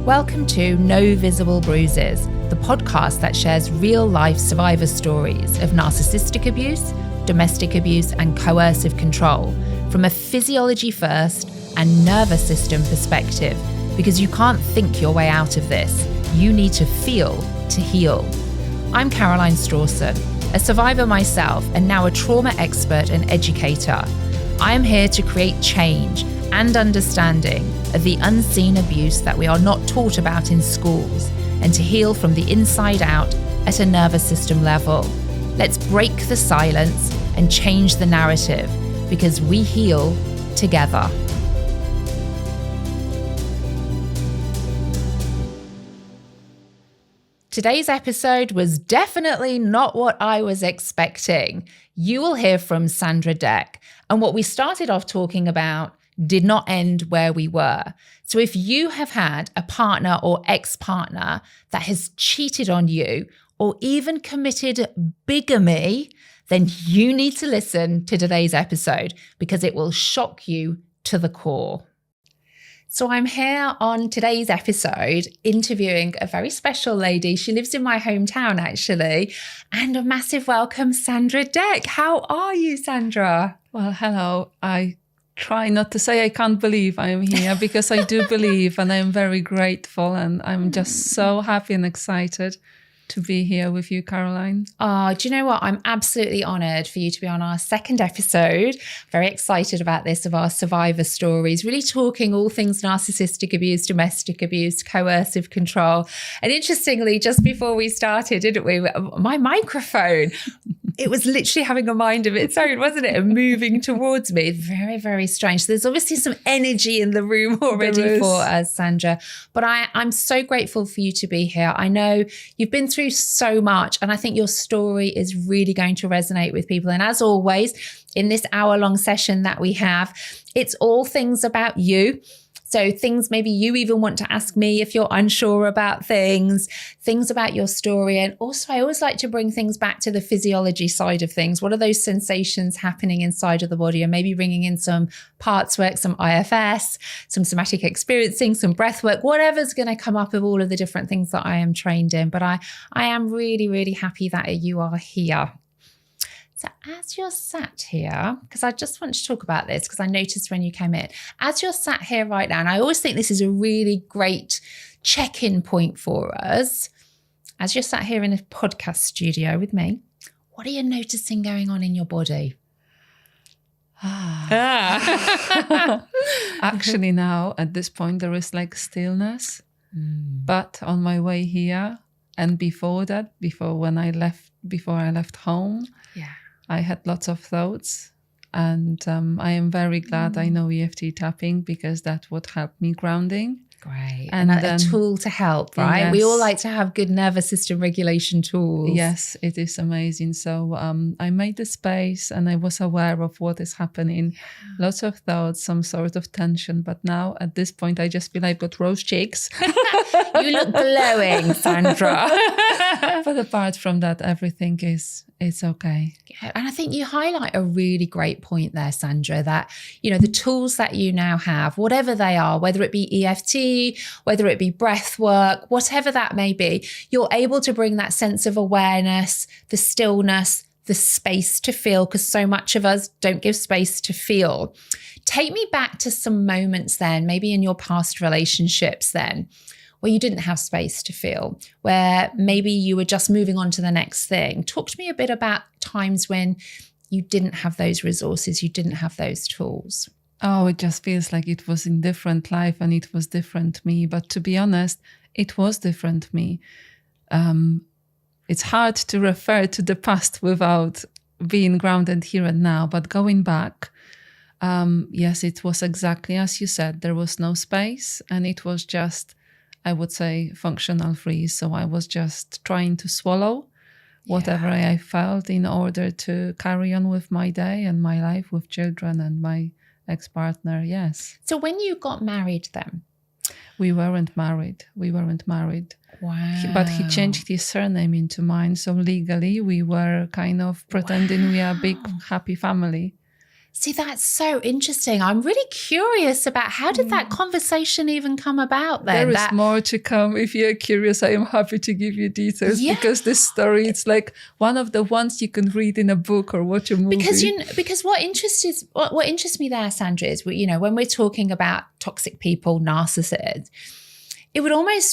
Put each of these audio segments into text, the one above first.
Welcome to No Visible Bruises, the podcast that shares real-life survivor stories of narcissistic abuse, domestic abuse, and coercive control from a physiology first and nervous system perspective, because you can't think your way out of this. You need to feel to heal. I'm Caroline Strawson, a survivor myself and now a trauma expert and educator. I am here to create change and understanding of the unseen abuse that we are not taught about in schools, and to heal from the inside out at a nervous system level. Let's break the silence and change the narrative, because we heal together. Today's episode was definitely not what I was expecting. You will hear from Sandra Dec, and what we started off talking about did not end where we were. So if you have had a partner or ex-partner that has cheated on you or even committed bigamy, then you need to listen to today's episode because it will shock you to the core. So I'm here on today's episode interviewing a very special lady. She lives in my hometown, actually. And a massive welcome, Sandra Dec. How are you, Sandra? Well, hello. I try not to say I can't believe I'm here, because I do believe, and I'm very grateful, and I'm just so happy and excited to be here with you, Caroline. Oh, do you know what? I'm absolutely honoured for you to be on our second episode. Very excited about this, of our survivor stories, really talking all things narcissistic abuse, domestic abuse, coercive control. And interestingly, just before we started, didn't we? My microphone, it was literally having a mind of its own, wasn't it? And moving towards me. Very, very strange. So there's obviously some energy in the room already for us, Sandra. But I'm so grateful for you to be here. I know you've been through so much, and I think your story is really going to resonate with people. And as always, in this hour-long session that we have, it's all things about you. So things maybe you even want to ask me if you're unsure about things about your story. And also, I always like to bring things back to the physiology side of things. What are those sensations happening inside of the body? And maybe bringing in some parts work, some IFS, some somatic experiencing, some breath work, whatever's going to come up of all of the different things that I am trained in. But I am really, really happy that you are here. So as you're sat here, because I just want to talk about this, because I noticed when you came in, as you're sat here right now, and I always think this is a really great check-in point for us, as you're sat here in a podcast studio with me, what are you noticing going on in your body? Actually, now at this point, there is like stillness. But on my way here and before that, before I left home, I had lots of thoughts, and I am very glad I know EFT tapping, because that would help me grounding. Great. And a tool to help, right? Yes. We all like to have good nervous system regulation tools. Yes, it is amazing. So I made the space, and I was aware of what is happening. Lots of thoughts, some sort of tension. But now at this point, I just feel I've got rose cheeks. You look glowing, Sandra. But apart from that, everything it's okay. Yeah, and I think you highlight a really great point there, Sandra, that, you know, the tools that you now have, whatever they are, whether it be EFT, whether it be breath work, whatever that may be, you're able to bring that sense of awareness, the stillness, the space to feel, because so much of us don't give space to feel. Take me back to some moments then, maybe in your past relationships then, where you didn't have space to feel, where maybe you were just moving on to the next thing. Talk to me a bit about times when you didn't have those resources, you didn't have those tools. Oh, it just feels like it was in different life and it was different me. But to be honest, it was different me. It's hard to refer to the past without being grounded here and now. But going back, yes, it was exactly as you said. There was no space, and it was just, I would say, functional freeze. So I was just trying to swallow whatever I felt in order to carry on with my day and my life with children and my ex-partner, yes. So when you got married then? We weren't married. Wow. But he changed his surname into mine. So legally we were kind of pretending we are a big, happy family. See, that's so interesting. I'm really curious about how did that conversation even come about then? There is more to come. If you're curious, I am happy to give you details because this story, it's like one of the ones you can read in a book or watch a movie. Because what interests me there, Sandra, is when we're talking about toxic people, narcissists,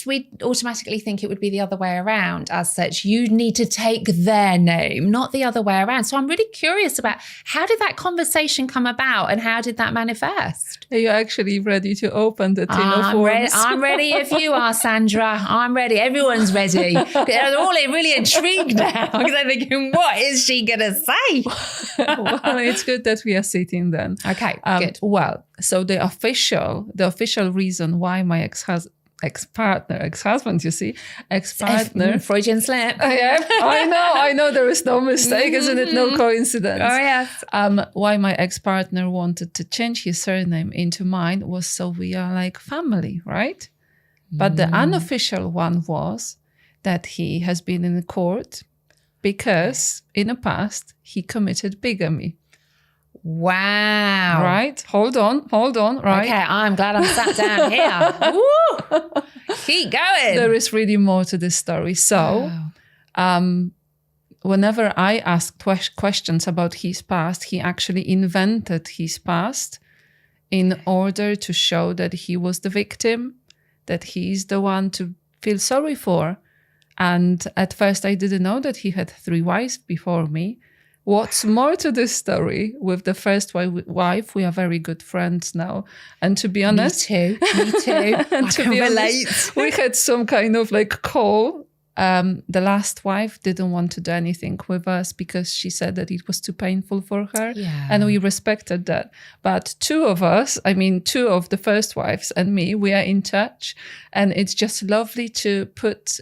we'd automatically think it would be the other way around. As such, you need to take their name, not the other way around. So I'm really curious about how did that conversation come about and how did that manifest? Are you actually ready to open the tin of worms? I'm ready if you are, Sandra. I'm ready. Everyone's ready. They're all really intrigued now because they're thinking, what is she going to say? Well, it's good that we are sitting then. Okay, good. Well, so the official reason why my ex-husband, Freudian slip. I know there is no mistake, isn't it? No coincidence. Oh, yes. Why my ex-partner wanted to change his surname into mine was so we are like family, right? But the unofficial one was that he has been in court because in the past he committed bigamy. Wow. Right? Hold on. Right. Okay, I'm glad I'm sat down here. Woo! Keep going. There is really more to this story. So, whenever I asked questions about his past, he actually invented his past in order to show that he was the victim, that he is the one to feel sorry for. And at first, I didn't know that he had 3 wives before me. What's more to this story, with the first wife, we are very good friends now. And to be honest... Me too. And to be honest, we had some kind of like call. The last wife didn't want to do anything with us because she said that it was too painful for her. Yeah. And we respected that. But 2 of us, 2 of the first wives and me, we are in touch. And it's just lovely to put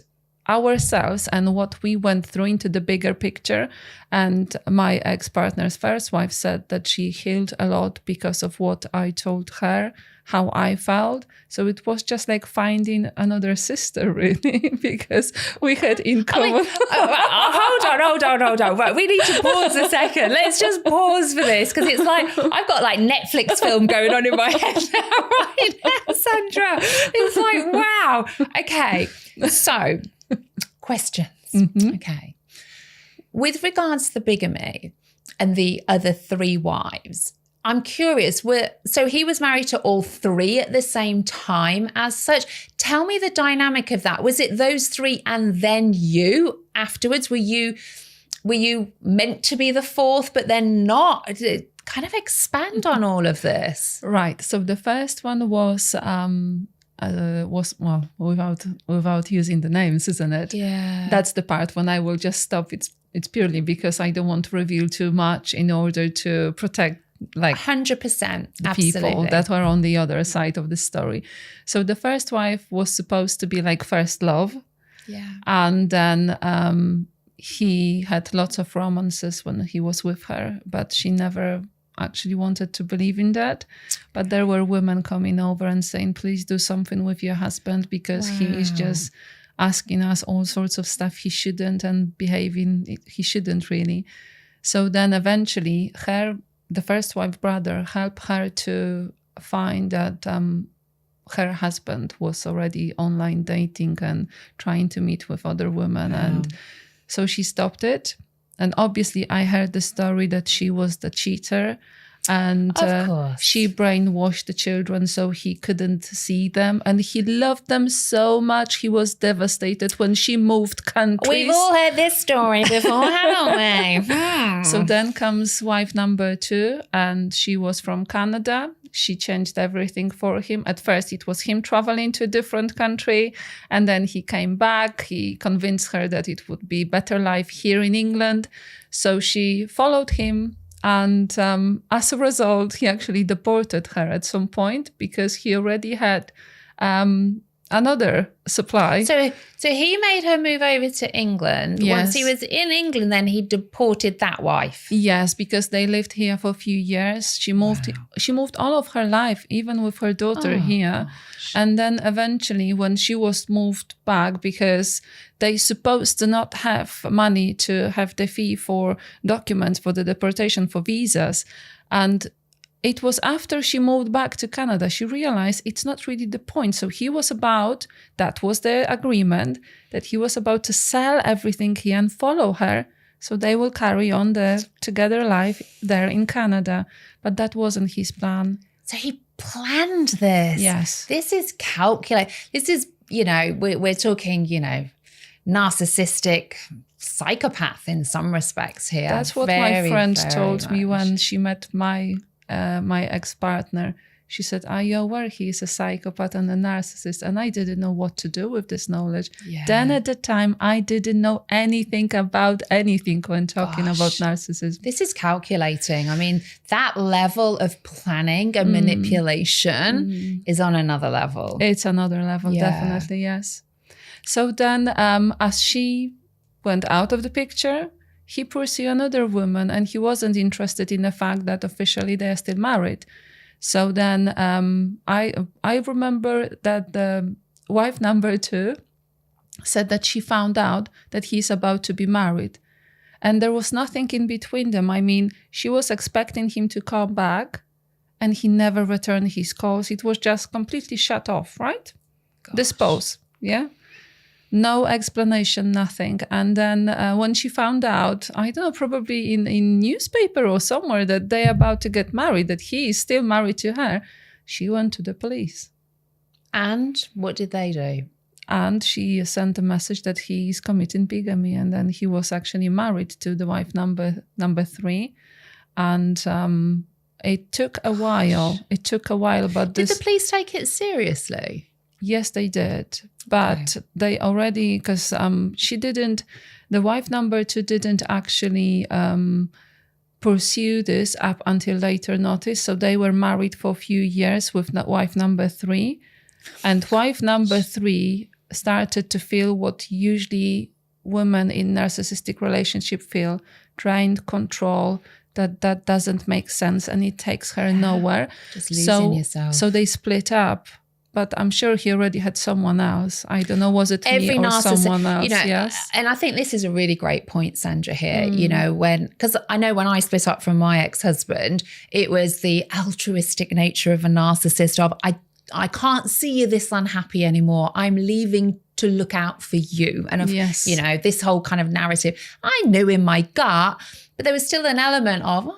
ourselves and what we went through into the bigger picture. And my ex-partner's first wife said that she healed a lot because of what I told her, how I felt. So it was just like finding another sister, really, because we had in common. Hold on. Right, we need to pause a second. Let's just pause for this because it's like I've got like Netflix film going on in my head right now, Sandra. It's like, wow. Okay, so questions. Okay. With regards to the bigamy and the other 3 wives, I'm curious, so he was married to all 3 at the same time as such. Tell me the dynamic of that. Was it those 3 and then you afterwards? Were you meant to be the 4th, but then not? Kind of expand on all of this. Right. So the first one was without using the names, isn't it? Yeah. That's the part when I will just stop. It's purely because I don't want to reveal too much in order to protect 100%. the people that were on the other side of the story. So the first wife was supposed to be like first love. Yeah. And then he had lots of romances when he was with her, but she never actually wanted to believe in that. But there were women coming over and saying, please do something with your husband because he is just asking us all sorts of stuff he shouldn't and behaving he shouldn't really. So then eventually the first wife brother helped her to find that her husband was already online dating and trying to meet with other women. And so she stopped it. And obviously I heard the story that she was the cheater and she brainwashed the children so he couldn't see them. And he loved them so much. He was devastated when she moved countries. We've all heard this story before, haven't we? So then comes wife number 2 and she was from Canada. She changed everything for him. At first, it was him traveling to a different country. And then he came back. He convinced her that it would be better life here in England. So she followed him. And as a result, he actually deported her at some point because he already had another supply. So he made her move over to England. Yes. Once he was in England, then he deported that wife. Yes, because they lived here for a few years. She moved all of her life, even with her daughter here. Gosh. And then eventually when she was moved back, because they supposed to not have money to have the fee for documents for the deportation for visas, And it was after she moved back to Canada, she realized it's not really the point. So that was the agreement, that he was about to sell everything here and follow her. So they will carry on the together life there in Canada. But that wasn't his plan. So he planned this. Yes. This is calculated. This is, we're talking, narcissistic psychopath in some respects here. That's what my friend told me when she met my ex-partner. She said, are you aware he is a psychopath and a narcissist? And I didn't know what to do with this knowledge. Yeah. Then at the time, I didn't know anything about anything when talking about narcissism. This is calculating. I mean, that level of planning and manipulation is on another level. It's another level, definitely, yes. So then as she went out of the picture, he pursued another woman, and he wasn't interested in the fact that officially they are still married. So then I remember that the wife number 2 said that she found out that he's about to be married. And there was nothing in between them. I mean, she was expecting him to come back, and he never returned his calls. It was just completely shut off, right? Gosh. Dispose, yeah? No explanation, nothing. And then when she found out, I don't know, probably in newspaper or somewhere that they're about to get married, that he is still married to her, she went to the police. And what did they do? And she sent a message that he is committing bigamy. And then he was actually married to the wife number 3. And it took a while. But did the police take it seriously? Yes, they did. But they already, because the wife number 2 didn't actually pursue this up until later notice. So they were married for a few years with wife number 3. And wife number 3 started to feel what usually women in narcissistic relationship feel, drained, control, that doesn't make sense, and it takes her nowhere. Just losing yourself. So they split up. But I'm sure he already had someone else. I don't know, was it me or someone else? Yes. And I think this is a really great point, Sandra, here, because I know when I split up from my ex-husband, it was the altruistic nature of a narcissist of, I can't see you this unhappy anymore. I'm leaving to look out for you. And, this whole kind of narrative, I knew in my gut, but there was still an element of,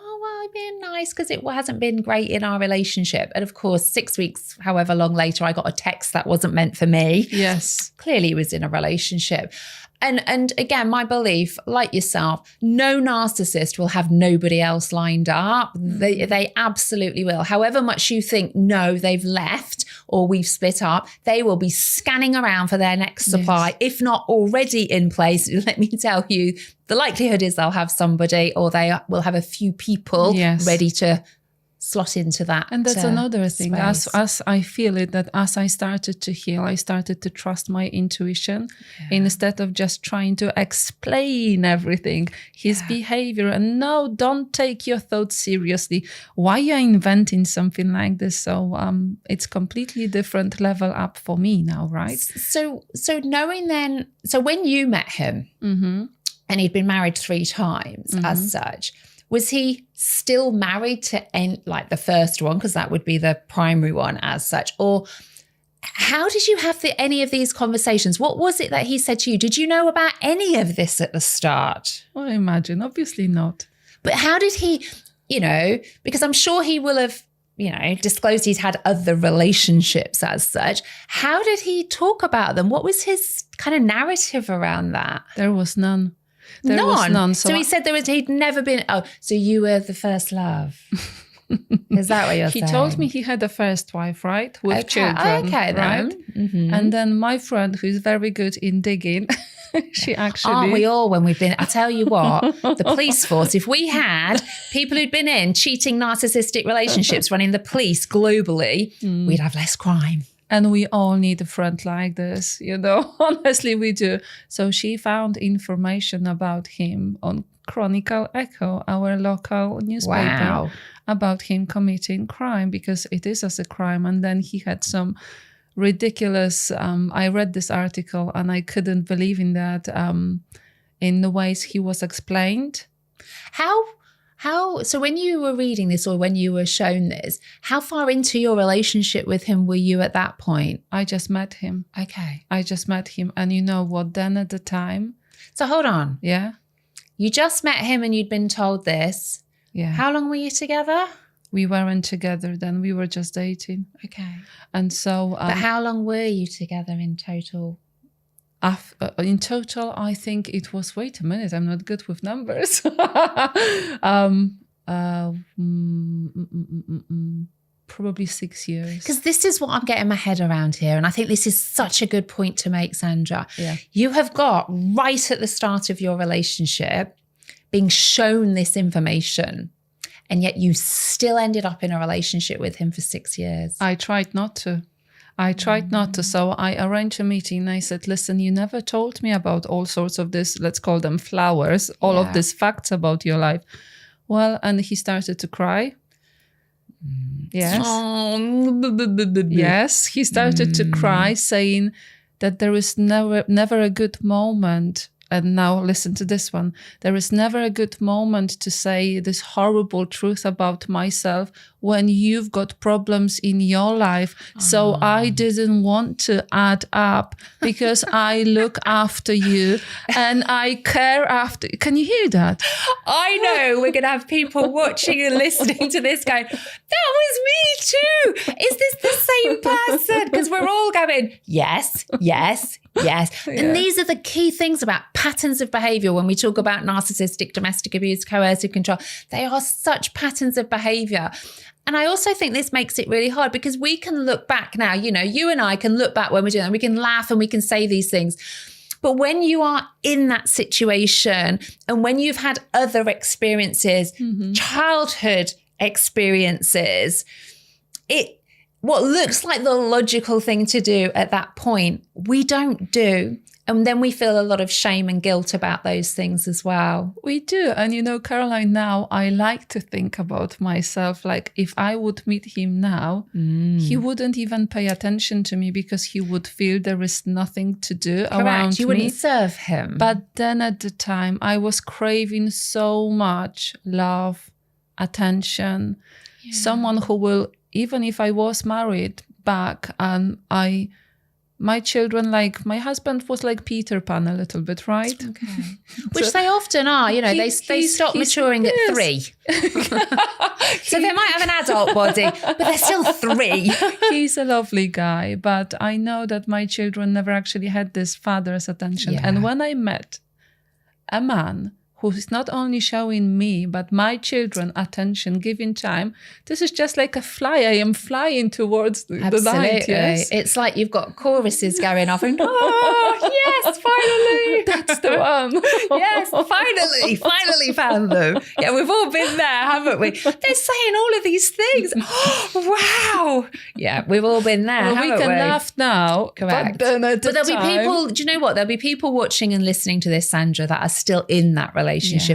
being nice because it hasn't been great in our relationship. And of course, 6 weeks, however long later, I got a text that wasn't meant for me. Yes. Clearly he was in a relationship. And again, my belief, like yourself, no narcissist will have nobody else lined up. They absolutely will. However much you think, no, they've left or we've split up, they will be scanning around for their next supply, if not already in place. Let me tell you, the likelihood is they'll have somebody, or they will have a few people ready to slot into that. And that's another thing. As I feel it, that as I started to heal, I started to trust my intuition instead of just trying to explain everything, his behavior. And no, don't take your thoughts seriously. Why are you inventing something like this? So it's completely different level up for me now, right? So knowing then, so when you met him and he'd been married 3 times as such, was he still married to like the first one, because that would be the primary one as such? Or how did you have any of these conversations? What was it that he said to you? Did you know about any of this at the start? Well, I imagine, obviously not. But how did he, because I'm sure he will have, disclosed he's had other relationships as such. How did he talk about them? What was his kind of narrative around that? There was none. There was none. So he said he'd never been, so you were the first love. Is that what you're saying? He told me he had a first wife, right? With children. Okay, then. Right? Mm-hmm. And then my friend, who is very good in digging, she actually... Aren't we all when we've been... I tell you what, the police force, if we had people who'd been in cheating narcissistic relationships running the police globally, we'd have less crime. And we all need a friend like this, honestly we do. So she found information about him on Chronicle Echo, our local newspaper, about him committing crime, because it is as a crime. And then he had some ridiculous, I read this article and I couldn't believe in that, in the ways he was explained. So when you were reading this or when you were shown this, how far into your relationship with him were you at that point? I just met him. Okay. I just met him. And you know what, then at the time. So hold on. Yeah. You just met him and you'd been told this. Yeah. How long were you together? We weren't together then. We were just dating. Okay. And so... but how long were you together in total? In total, I think it was, wait a minute, I'm not good with numbers. Probably 6 years. Because this is what I'm getting my head around here. And I think this is such a good point to make, Sandra. Yeah. You have got right at the start of your relationship being shown this information, and yet you still ended up in a relationship with him for 6 years. I tried not to. So I arranged a meeting and I said, listen, you never told me about all sorts of this, let's call them flowers, all of these facts about your life. Well, and he started to cry. Yes. Yes, he started to cry, saying that there is never a good moment. And now listen to this one. There is never a good moment to say this horrible truth about myself when you've got problems in your life. So I didn't want to add up because I look after you and I care after. Can you hear that? I know we're going to have people watching and listening to this going, that was me too. Is this the same person? Because we're all going, yes, yes, yes. Yeah. And these are the key things about patterns of behavior when we talk about narcissistic, domestic abuse, coercive control. They are such patterns of behavior. And I also think this makes it really hard because we can look back now, you know, you and I can look back when we're doing that. We can laugh and we can say these things. But when you are in that situation and when you've had other experiences, childhood experiences, what looks like the logical thing to do at that point, we don't do. And then we feel a lot of shame and guilt about those things as well. We do. And you know, Caroline, now I like to think about myself like if I would meet him now, he wouldn't even pay attention to me because he would feel there is nothing to do around me. You wouldn't serve him. But then at the time, I was craving so much love, attention, someone who will, even if I was married back and my children, like my husband was like Peter Pan a little bit, right? Okay. Which they often are, you know, they stop maturing at 3. So they might have an adult body, but they're still 3. He's a lovely guy, but I know that my children never actually had this father's attention. Yeah. And when I met a man who is not only showing me, but my children attention, giving time. This is just like a fly. I am flying towards the light. Yes? It's like you've got choruses going off and, oh, yes, finally. That's the one. Yes, finally found them. Yeah, we've all been there, haven't we? They're saying all of these things. Oh, wow. Yeah, we've all been there, well, haven't we? Can laugh now. Correct. But there'll be people, do you know what? There'll be people watching and listening to this, Sandra, that are still in that relationship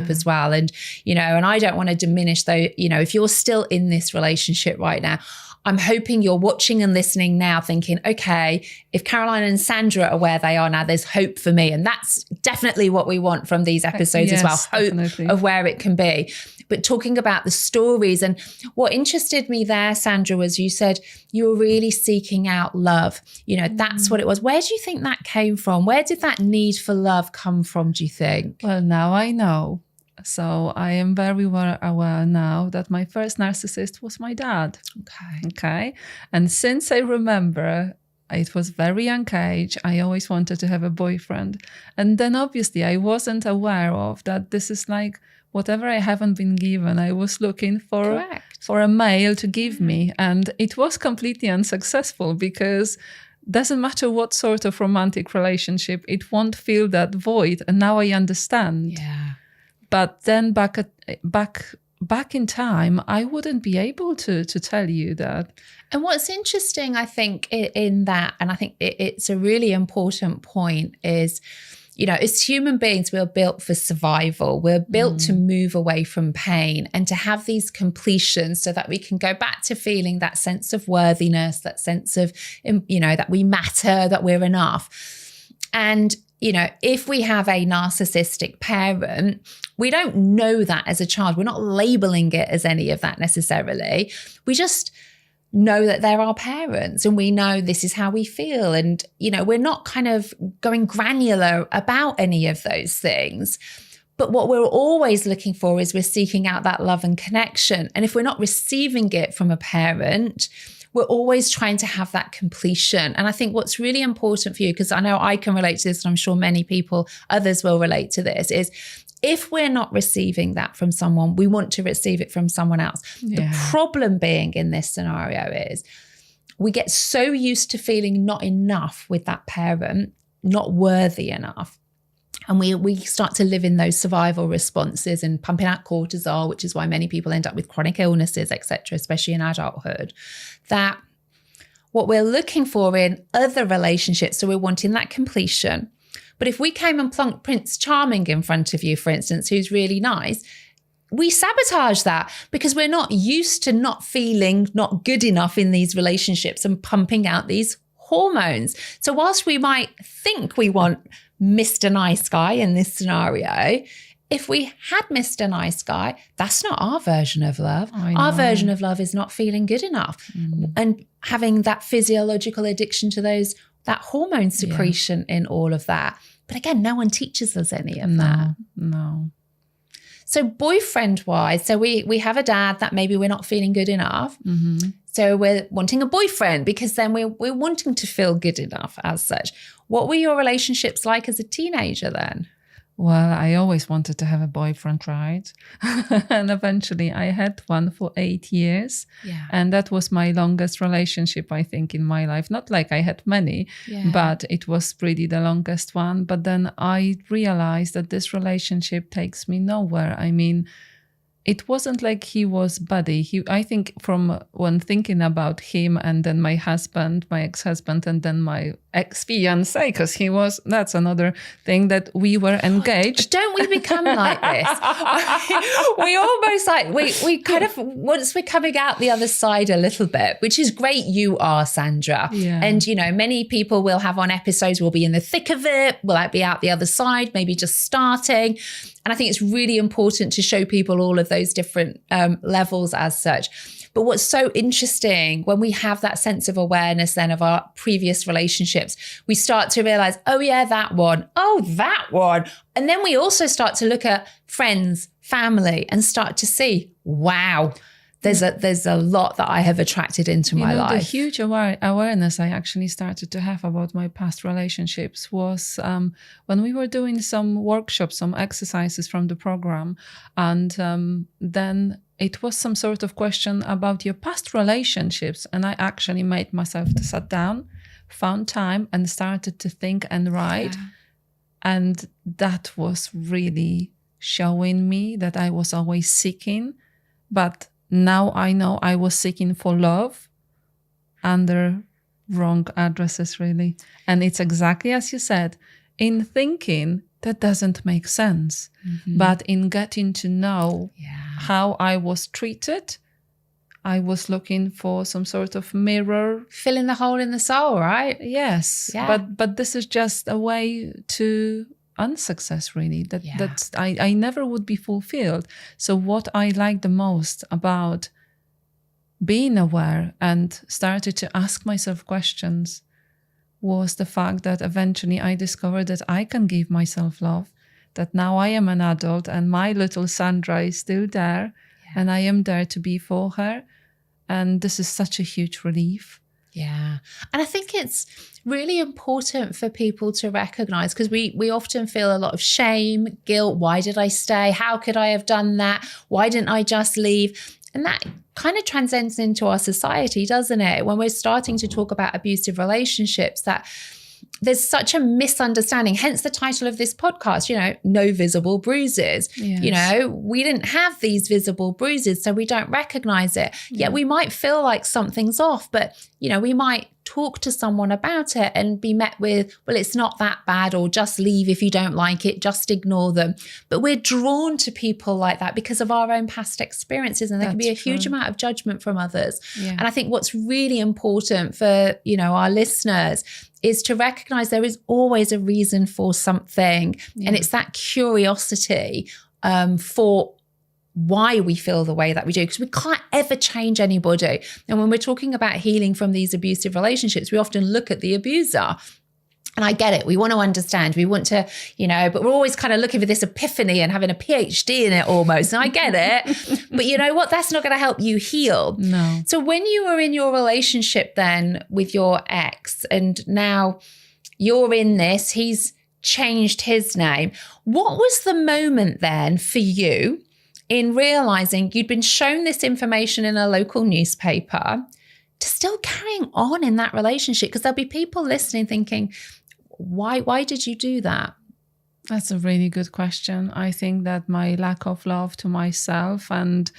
as well. And, you know, and I don't want to diminish though, you know, if you're still in this relationship right now, I'm hoping you're watching and listening now thinking, okay, if Caroline and Sandra are where they are now, there's hope for me. And that's definitely what we want from these episodes as well. Hope definitely. Of where it can be. But talking about the stories, and what interested me there, Sandra, was you said you were really seeking out love. You know, that's what it was. Where do you think that came from? Where did that need for love come from, do you think? Well, now I know. So I am very well aware now that my first narcissist was my dad. Okay. And since I remember, it was very young age, I always wanted to have a boyfriend. And then obviously I wasn't aware of that this is like whatever I haven't been given, I was looking for a male to give me. And it was completely unsuccessful because doesn't matter what sort of romantic relationship, it won't fill that void. And now I understand. Yeah. But then back in time, I wouldn't be able to tell you that. And what's interesting, I think, in that, and I think it's a really important point, is, you know, as human beings, we're built for survival. We're built to move away from pain and to have these completions so that we can go back to feeling that sense of worthiness, that sense of, you know, that we matter, that we're enough. And if we have a narcissistic parent, we don't know that as a child. We're not labeling it as any of that necessarily. We just know that they're our parents and we know this is how we feel. And, we're not kind of going granular about any of those things. But what we're always looking for is we're seeking out that love and connection. And if we're not receiving it from a parent, we're always trying to have that completion. And I think what's really important for you, because I know I can relate to this, and I'm sure many others will relate to this, is if we're not receiving that from someone, we want to receive it from someone else. Yeah. The problem being in this scenario is we get so used to feeling not enough with that parent, not worthy enough. And we start to live in those survival responses and pumping out cortisol, which is why many people end up with chronic illnesses, etc., especially in adulthood, that what we're looking for in other relationships, so we're wanting that completion. But if we came and plunked Prince Charming in front of you, for instance, who's really nice, we sabotage that because we're not used to not feeling not good enough in these relationships and pumping out these hormones. So whilst we might think we want Mr. Nice Guy in this scenario, if we had Mr. Nice Guy, that's not our version of love. Our version of love is not feeling good enough and having that physiological addiction to that hormone secretion in all of that. But again, no one teaches us any of that. No. So boyfriend-wise, so we have a dad that maybe we're not feeling good enough. Mm-hmm. So we're wanting a boyfriend because then we're wanting to feel good enough as such. What were your relationships like as a teenager then? Well, I always wanted to have a boyfriend, right? And eventually I had one for 8 years. Yeah. And that was my longest relationship, I think, in my life. Not like I had many, but it was really the longest one. But then I realized that this relationship takes me nowhere. I mean, it wasn't like he was buddy. I think from when thinking about him and then my husband, my ex-husband, and then my ex-fiancé, because that's another thing that we were engaged. Don't we become like this? We almost we kind of, once we're coming out the other side a little bit, which is great you are, Sandra. Yeah. And, many people will have on episodes, will be in the thick of it, will be out the other side, maybe just starting. And I think it's really important to show people all of those different levels as such. But what's so interesting when we have that sense of awareness then of our previous relationships, we start to realize, oh yeah, that one. Oh, that one. And then we also start to look at friends, family, and start to see, wow, there's a lot that I have attracted into my life. The huge awareness I actually started to have about my past relationships was when we were doing some workshops, some exercises from the program, and then it was some sort of question about your past relationships. And I actually made myself to sit down, found time, and started to think and write. Yeah. And that was really showing me that I was always seeking, but now I know I was seeking for love under wrong addresses, really. And it's exactly as you said, in thinking that doesn't make sense. Mm-hmm. But in getting to know how I was treated, I was looking for some sort of mirror. Filling the hole in the soul, right? Yes. Yeah. But this is just a way to unsuccess, really, that I never would be fulfilled. So what I like the most about being aware and started to ask myself questions was the fact that eventually I discovered that I can give myself love, that now I am an adult and my little Sandra is still there and I am there to be for her. And this is such a huge relief. Yeah. And I think it's really important for people to recognize, because we often feel a lot of shame, guilt. Why did I stay? How could I have done that? Why didn't I just leave? And that kind of transcends into our society, doesn't it? When we're starting to talk about abusive relationships, that there's such a misunderstanding, hence the title of this podcast, no visible bruises. Yes. We didn't have these visible bruises, so we don't recognize it. Yet we might feel like something's off, but, we might talk to someone about it and be met with, well, it's not that bad, or just leave if you don't like it, just ignore them. But we're drawn to people like that because of our own past experiences, and there can be a huge amount of judgment from others. Yeah. And I think what's really important for, our listeners is to recognize there is always a reason for something. And it's that curiosity for why we feel the way that we do, because we can't ever change anybody. And when we're talking about healing from these abusive relationships, we often look at the abuser. And I get it. We want to understand. We want to, but we're always kind of looking for this epiphany and having a PhD in it almost. And I get it. But you know what? That's not going to help you heal. No. So when you were in your relationship then with your ex, and now you're in this, he's changed his name. What was the moment then for you in realizing you'd been shown this information in a local newspaper to still carrying on in that relationship? Because there'll be people listening thinking, why did you do that? That's a really good question. I think that my lack of love to myself and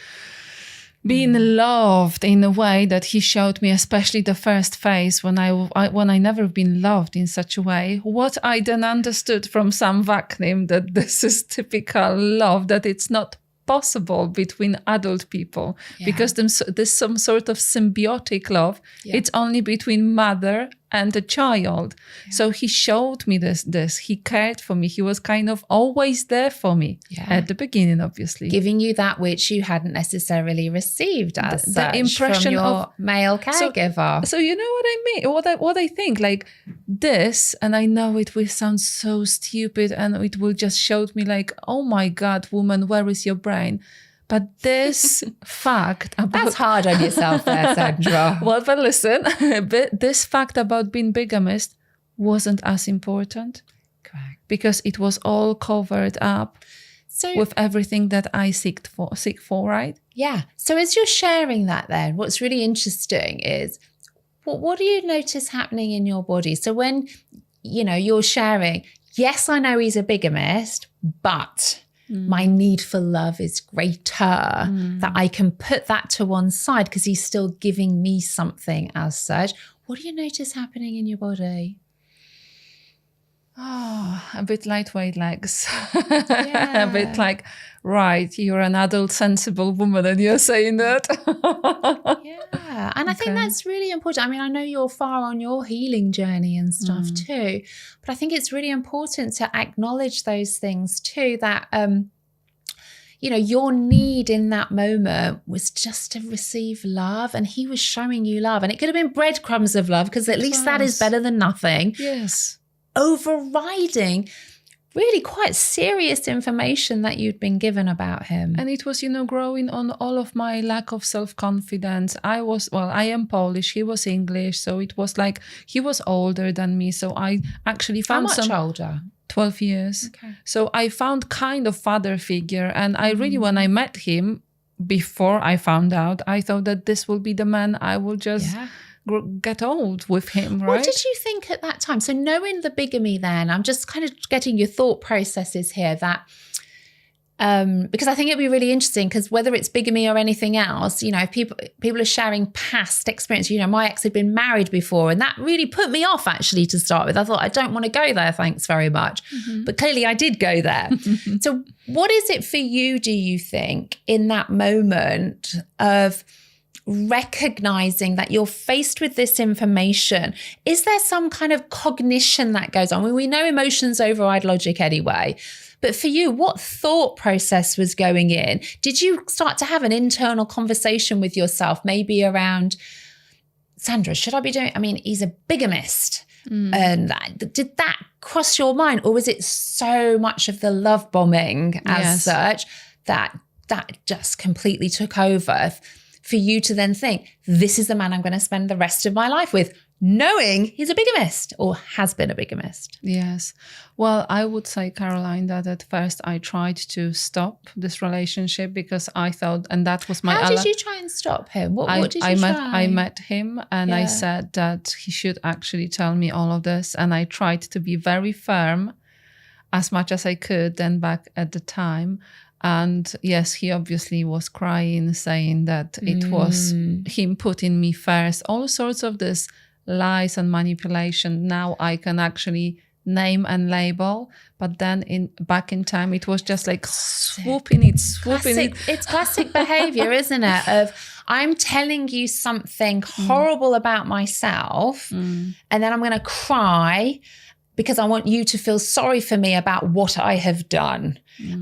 being loved in a way that he showed me, especially the first phase when I never been loved in such a way. What I then understood from Sam Vaknin, that this is typical love, that it's not possible between adult people, because there's some sort of symbiotic love. It's only between mother and a child. So he showed me this. He cared for me. He was kind of always there for me at the beginning, obviously. Giving you that which you hadn't necessarily received as the impression from your of male caregiver. So you know what I mean? What I think, like this, and I know it will sound so stupid and it will just show me like, oh my God, woman, where is your brain? But this fact about... That's hard on yourself there, Sandra. Well, but listen, this fact about being bigamist wasn't as important. Correct. Because it was all covered up with everything that I seek for, right? Yeah. So as you're sharing that then, what's really interesting is, what do you notice happening in your body? So when, you're sharing, yes, I know he's a bigamist, but... my need for love is greater, that I can put that to one side because he's still giving me something as such. What do you notice happening in your body? Oh, a bit lightweight legs. A bit like, right, you're an adult, sensible woman and you're saying that. Yeah. And I think that's really important. I mean, I know you're far on your healing journey and stuff too, but I think it's really important to acknowledge those things too, that, your need in that moment was just to receive love, and he was showing you love, and it could have been breadcrumbs of love, because at least that is better than nothing. Yes. Overriding really quite serious information that you'd been given about him. And it was, growing on all of my lack of self-confidence. I am Polish, he was English, so it was like he was older than me. So I actually found How much older? 12 years. Okay. So I found kind of father figure. And I really, when I met him, before I found out, I thought that this will be the man I will just... get old with him, right? What did you think at that time? So knowing the bigamy then, I'm just kind of getting your thought processes here, that because I think it'd be really interesting, because whether it's bigamy or anything else, if people are sharing past experience. My ex had been married before, and that really put me off actually to start with. I thought, I don't want to go there, thanks very much. But clearly I did go there. So what is it for you, do you think, in that moment of recognizing that you're faced with this information? Is there some kind of cognition that goes on? We know emotions override logic anyway, but for you, what thought process was going in? Did you start to have an internal conversation with yourself, maybe around, Sandra, should I be doing, he's a bigamist. And did that cross your mind? Or was it so much of the love bombing as such that just completely took over for you to then think, this is the man I'm going to spend the rest of my life with, knowing he's a bigamist or has been a bigamist? Yes. Well, I would say, Caroline, that at first I tried to stop this relationship because I thought, and that was my... How did you try and stop him? What did you try? I met him and I said that he should actually tell me all of this. And I tried to be very firm as much as I could then back at the time. And yes, he obviously was crying, saying that it was him putting me first, all sorts of this lies and manipulation. Now I can actually name and label, but then back in time it was just like swooping it. It's classic behavior, isn't it? Of I'm telling you something horrible about myself, and then I'm going to cry because I want you to feel sorry for me about what I have done.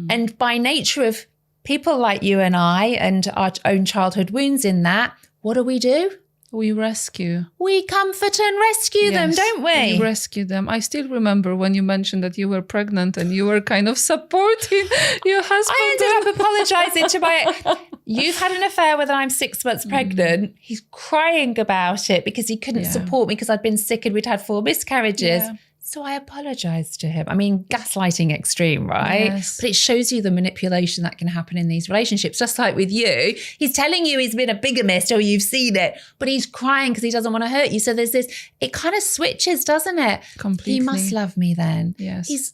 And by nature of people like you and I and our own childhood wounds in that, what do? We rescue. We comfort and rescue them, don't we? We rescue them. I still remember when you mentioned that you were pregnant and you were kind of supporting your husband. I ended up apologising to my... You've had an affair when I'm 6 months pregnant. He's crying about it because he couldn't support me because I'd been sick and we'd had 4 miscarriages. Yeah. So I apologised to him. I mean, gaslighting extreme, right? Yes. But it shows you the manipulation that can happen in these relationships. Just like with you, he's telling you he's been a bigamist or you've seen it, but he's crying because he doesn't want to hurt you. So there's this, it kind of switches, doesn't it? Completely. He must love me then. Yes. He's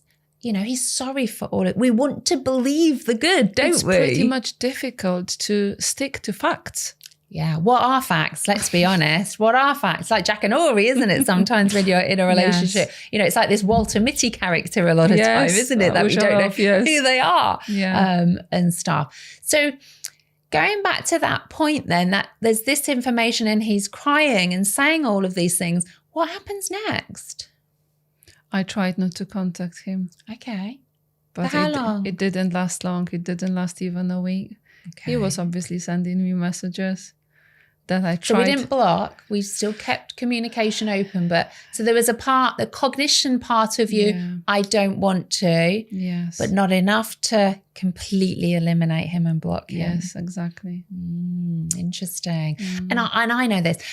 sorry for all it. We want to believe the good, don't we? It's pretty much difficult to stick to facts. Yeah. What are facts? Let's be honest. What are facts? Like Jack and Ori, isn't it? Sometimes when you're in a relationship, it's like this Walter Mitty character a lot of time, isn't it? That we don't know who they are and stuff. So going back to that point then, that there's this information and he's crying and saying all of these things. What happens next? I tried not to contact him. Okay. But for how long? It didn't last long. It didn't last even a week. Okay. He was obviously sending me messages that I tried. So we didn't block. We still kept communication open. But so there was a part, the cognition part of you, I don't want to. Yes. But not enough to completely eliminate him and block him. Yes, exactly. Interesting. And I know this,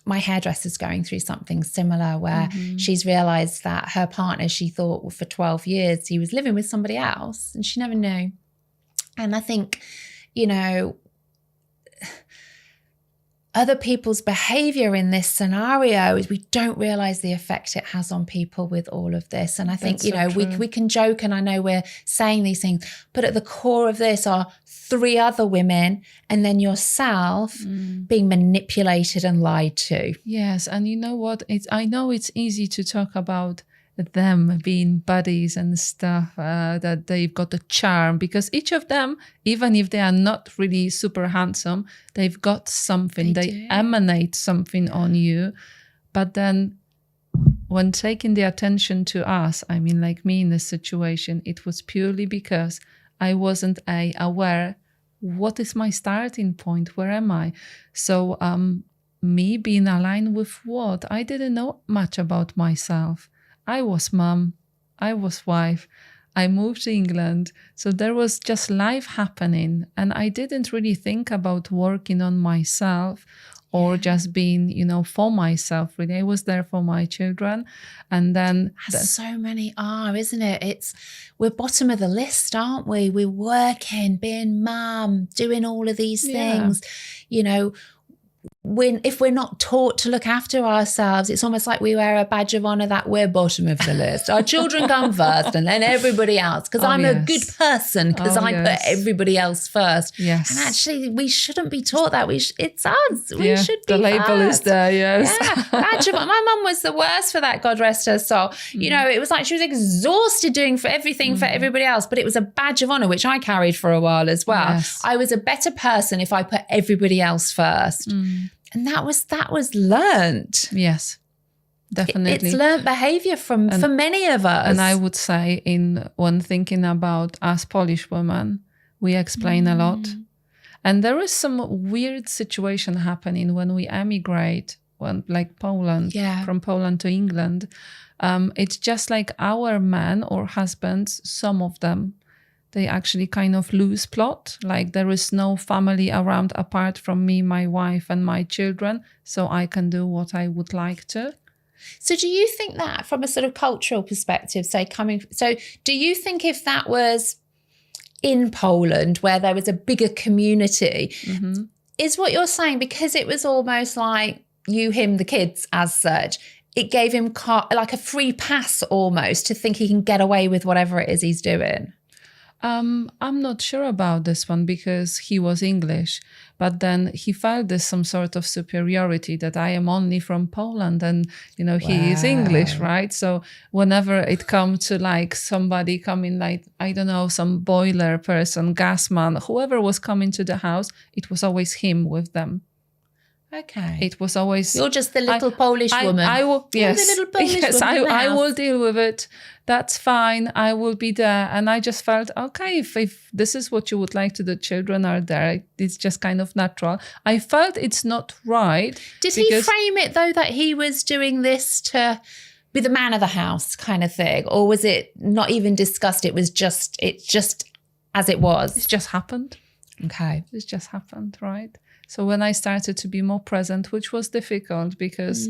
my hairdresser's going through something similar where she's realised that her partner, she thought for 12 years he was living with somebody else and she never knew. And I think, other people's behaviour in this scenario is we don't realise the effect it has on people with all of this. And I think, we can joke and I know we're saying these things, but at the core of this are 3 other women and then yourself being manipulated and lied to. Yes. And you know what? I know it's easy to talk about them being buddies and stuff, that they've got a charm, because each of them, even if they are not really super handsome, they've got something, they emanate something on you. But then when taking the attention to us, I mean, like me in this situation, it was purely because I wasn't aware, what is my starting point? Where am I? So me being aligned with what? I didn't know much about myself. I was mom, I was wife, I moved to England. So there was just life happening. And I didn't really think about working on myself or just being, for myself. Really, I was there for my children. And then... so many are, isn't it? We're bottom of the list, aren't we? We're working, being mum, doing all of these things, if we're not taught to look after ourselves, it's almost like we wear a badge of honor that we're bottom of the list. Our children come first and then everybody else, because I'm a good person, because I put everybody else first. Yes. And actually, we shouldn't be taught that. It's us. We should be the label first. Is there, yes. Yeah, badge of honor. My mum was the worst for that, God rest her soul. It was like she was exhausted doing for everything for everybody else, but it was a badge of honor, which I carried for a while as well. Yes. I was a better person if I put everybody else first. And that was learnt. Yes, definitely. It's learnt behaviour for many of us. And I would say, when thinking about us Polish women, we explain a lot. And there is some weird situation happening when we emigrate, like Poland, from Poland to England. It's just like our men or husbands, some of them, they actually kind of lose plot. Like there is no family around apart from me, my wife and my children. So I can do what I would like to. So do you think that from a sort of cultural perspective, do you think if that was in Poland where there was a bigger community, is what you're saying, because it was almost like you, him, the kids as such, it gave him like a free pass almost to think he can get away with whatever it is he's doing? I'm not sure about this one because he was English, But then he felt this some sort of superiority that I am only from Poland and, you know, he is English, right? So whenever it come to like somebody coming, like, I don't know, some boiler person, gas man, whoever was coming to the house, it was always him with them. Okay. It was always... You're just the little Polish woman. I will, yes. You're the little Polish woman I will deal with it. That's fine. I will be there. And I just felt, okay, if this is what you would like to do, children are there. It's just kind of natural. I felt it's not right. Did he frame it, though, that he was doing this to be the man of the house kind of thing? Or was it not even discussed? It's just as it was? It just happened. Okay. It just happened, right? So when I started to be more present, which was difficult because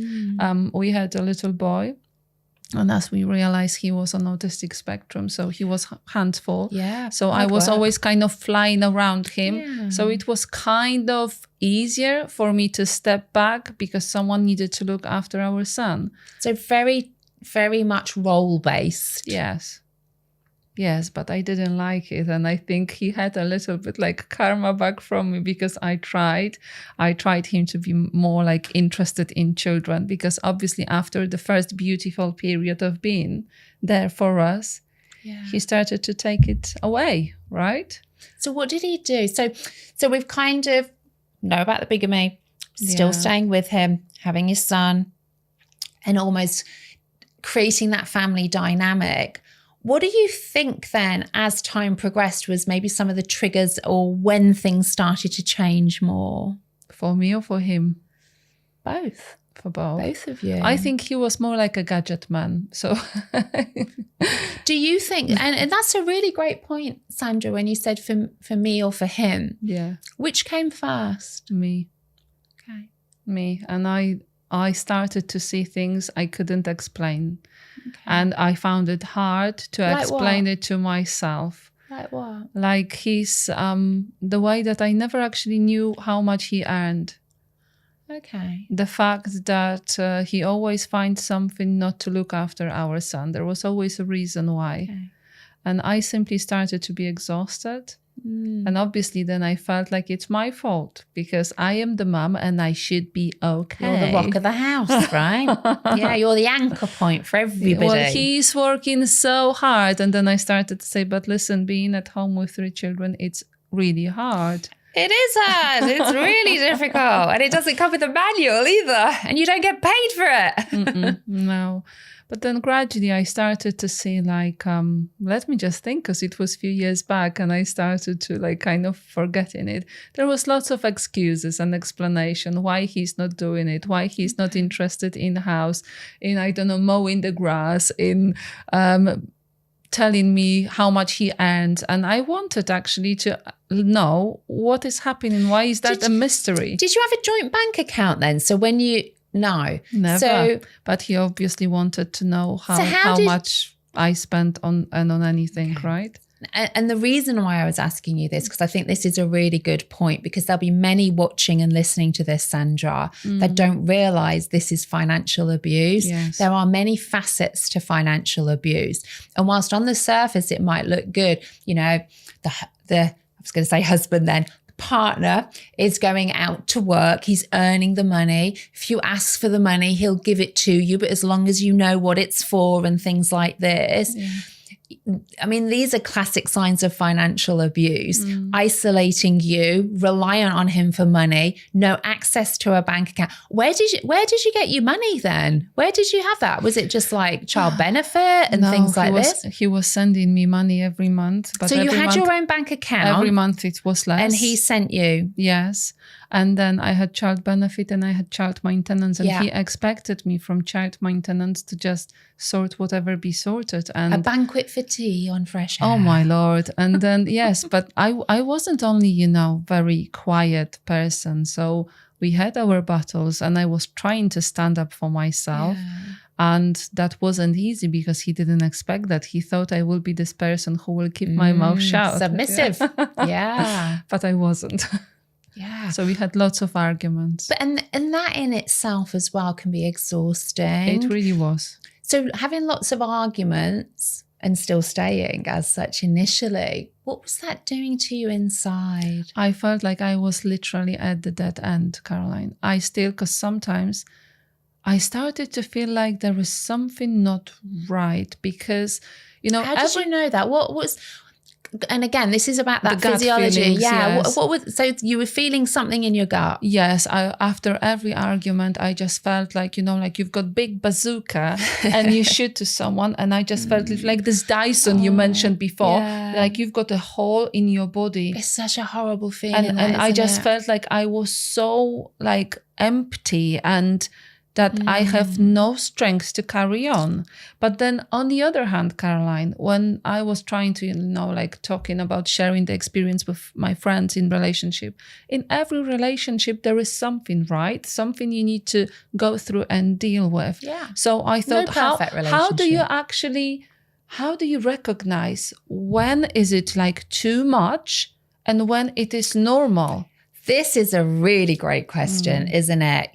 we had a little boy, and as we realized, he was on autistic spectrum, so he was handful. Yeah. So I was always kind of flying around him. Yeah. So it was kind of easier for me to step back because someone needed to look after our son. So very, very much role-based. Yes, but I didn't like it. And I think he had a little bit like karma back from me because I tried him to be more like interested in children, because obviously after the first beautiful period of being there for us, he started to take it away, right? So what did he do? So we've kind of know about the bigamy, still staying with him, having his son, and almost creating that family dynamic. What do you think then, as time progressed, was maybe some of the triggers or when things started to change more? For me or for him? Both. For both. Both of you. I think he was more like a gadget man. So do you think, and that's a really great point, Sandra, when you said for me or for him. Yeah. Which came first? Me. Okay. Me. And I started to see things I couldn't explain. Okay. And I found it hard to explain it to myself. Like what? Like he's the way that I never actually knew how much he earned. Okay. The fact that he always finds something not to look after our son. There was always a reason why. Okay. And I simply started to be exhausted. And obviously then I felt like it's my fault because I am the mum and I should be okay. You're the rock of the house, right? Yeah, you're the anchor point for everybody. Well, he's working so hard. And then I started to say, but listen, being at home with 3 children, it's really hard. It is hard. It's really difficult. And it doesn't come with a manual either. And you don't get paid for it. No. But then gradually I started to see like, let me just think, because it was a few years back and I started to like kind of forgetting it. There was lots of excuses and explanation why he's not doing it, why he's not interested in the house, in, I don't know, mowing the grass, in telling me how much he earned. And I wanted actually to know what is happening. Why is that a mystery? Did you have a joint bank account then? So when you... No. Never. But he obviously wanted to know how much I spent on anything, right? And the reason why I was asking you this, because I think this is a really good point, because there'll be many watching and listening to this, Sandra, that don't realise this is financial abuse. Yes. There are many facets to financial abuse. And whilst on the surface it might look good, you know, the I was going to say husband then, partner is going out to work, he's earning the money. If you ask for the money, he'll give it to you, but as long as you know what it's for and things like this. Yeah. I mean, these are classic signs of financial abuse. Isolating you, reliant on him for money, no access to a bank account. Where did you get your money then? Where did you have that? Was it just like child benefit and things like this? He was sending me money every month. But so you had your own bank account? Every month it was less. And he sent you? Yes. And then I had child benefit and I had child maintenance, and he expected me from child maintenance to just sort whatever be sorted. And a banquet for tea on fresh air. Oh my Lord. And then, yes, but I wasn't only, you know, very quiet person. So we had our battles and I was trying to stand up for myself. Yeah. And that wasn't easy because he didn't expect that. He thought I will be this person who will keep my mouth shut. Submissive. Yeah. But I wasn't. Yeah. So we had lots of arguments. But and that in itself as well can be exhausting. It really was. So having lots of arguments and still staying as such initially. What was that doing to you inside? I felt like I was literally at the dead end, Caroline. Because sometimes I started to feel like there was something not right because, how did you know that? What was, and again, this is about that physiology. Feelings, yeah. Yes. What was, so you were feeling something in your gut? Yes. After every argument, I just felt like, like you've got big bazooka and you shoot to someone. And I just felt like this Dyson you mentioned before, like you've got a hole in your body. It's such a horrible feeling. And I just felt like I was so like empty and that I have no strength to carry on. But then on the other hand, Caroline, when I was trying to, like talking about sharing the experience with my friends in relationship, in every relationship, there is something, right? Something you need to go through and deal with. Yeah. So I thought, how do you recognize when is it like too much and when it is normal? This is a really great question, isn't it?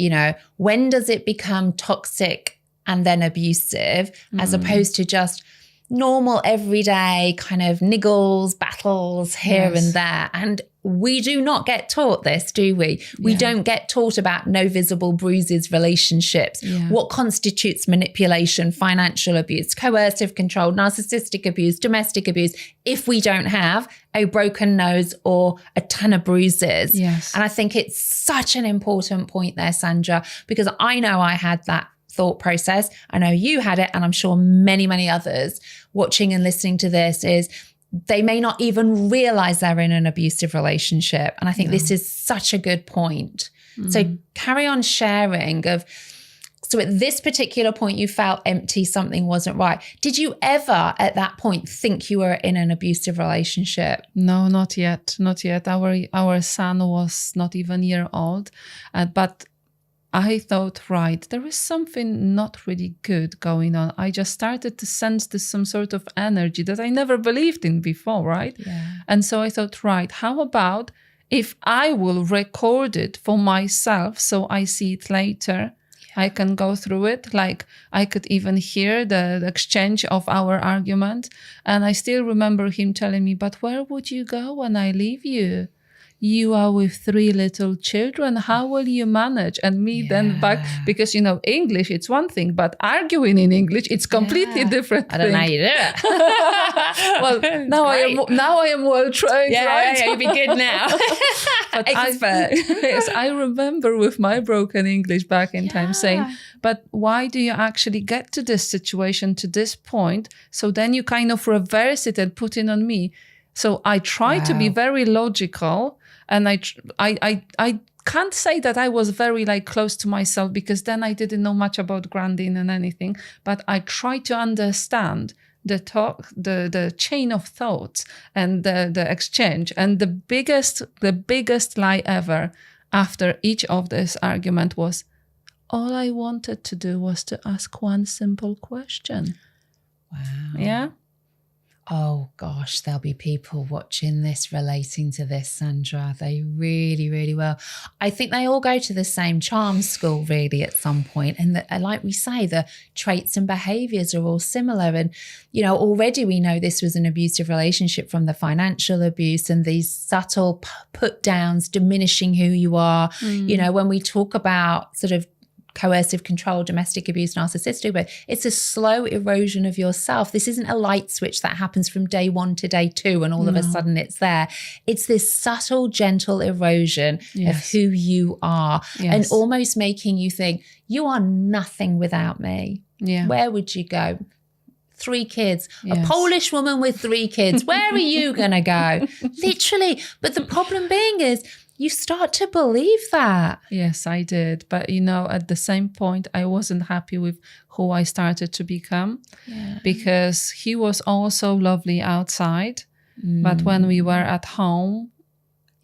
When does it become toxic and then abusive as opposed to just normal, everyday kind of niggles, battles here and there? And we do not get taught this, do we? We don't get taught about no visible bruises relationships, what constitutes manipulation, financial abuse, coercive control, narcissistic abuse, domestic abuse, if we don't have a broken nose or a ton of bruises. Yes. And I think it's such an important point there, Sandra, because I know I had that thought process. I know you had it, and I'm sure many, many others watching and listening to this is they may not even realize they're in an abusive relationship. And I think this is such a good point. So carry on sharing so at this particular point, you felt empty, something wasn't right. Did you ever at that point think you were in an abusive relationship? No, not yet. Not yet. Our son was not even a year old, but I thought, right, there is something not really good going on. I just started to sense some sort of energy that I never believed in before, right? Yeah. And so I thought, right, how about if I will record it for myself so I see it later? I can go through it. Like I could even hear the exchange of our argument. And I still remember him telling me, but where would you go when I leave you? You are with 3 little children. How will you manage? And me then back, because, English, it's one thing, but arguing in English, it's completely different. I don't know how you do it. Well, now I am well trained, right? Yeah, you'd be good now. Expert. I remember with my broken English back in time saying, but why do you actually get to this situation, to this point? So then you kind of reverse it and put it on me. So I try to be very logical. And I can't say that I was very close to myself because then I didn't know much about grounding and anything. But I tried to understand the chain of thoughts and the exchange. And the biggest lie ever after each of this argument was, all I wanted to do was to ask one simple question. Wow. Yeah. Oh gosh, there'll be people watching this relating to this, Sandra. They really, really will. I think they all go to the same charm school really at some point. And like we say, the traits and behaviors are all similar. And, already we know this was an abusive relationship from the financial abuse and these subtle put downs, diminishing who you are. When we talk about sort of coercive control, domestic abuse, narcissistic, but it's a slow erosion of yourself. This isn't a light switch that happens from day 1 to day 2 and all of a sudden it's there. It's this subtle, gentle erosion of who you are and almost making you think, you are nothing without me. Yeah. Where would you go? 3 kids, a Polish woman with 3 kids. Where are you going to go? Literally. But the problem being is, you start to believe that. Yes, I did. But, at the same point, I wasn't happy with who I started to become because he was also lovely outside. But when we were at home,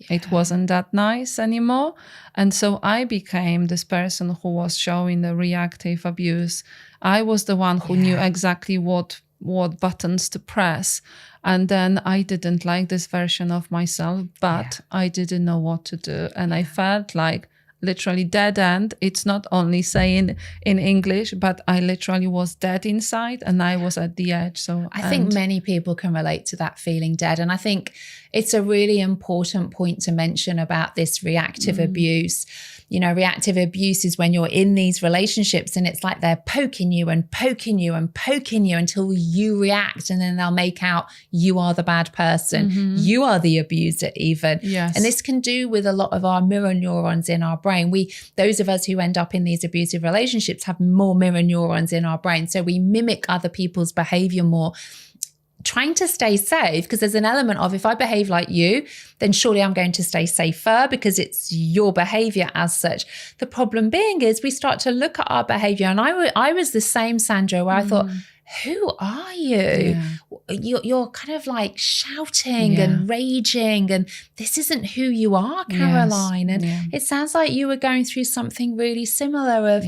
it wasn't that nice anymore. And so I became this person who was showing the reactive abuse. I was the one who knew exactly what buttons to press. And then I didn't like this version of myself, but I didn't know what to do. And I felt like literally dead end. It's not only saying in English, but I literally was dead inside and I was at the edge. So I think many people can relate to that feeling dead. And I think it's a really important point to mention about this reactive abuse. You know, reactive abuse is when you're in these relationships and it's like they're poking you and poking you and poking you until you react, and then they'll make out you are the bad person. You are the abuser even. Yes. And this can do with a lot of our mirror neurons in our brain. Those of us who end up in these abusive relationships have more mirror neurons in our brain. So we mimic other people's behavior more, trying to stay safe, because there's an element of, if I behave like you, then surely I'm going to stay safer because it's your behavior as such. The problem being is we start to look at our behavior, and I was the same, Sandra, where I thought, who are you? You're kind of like shouting and raging, and this isn't who you are, Caroline. And it sounds like you were going through something really similar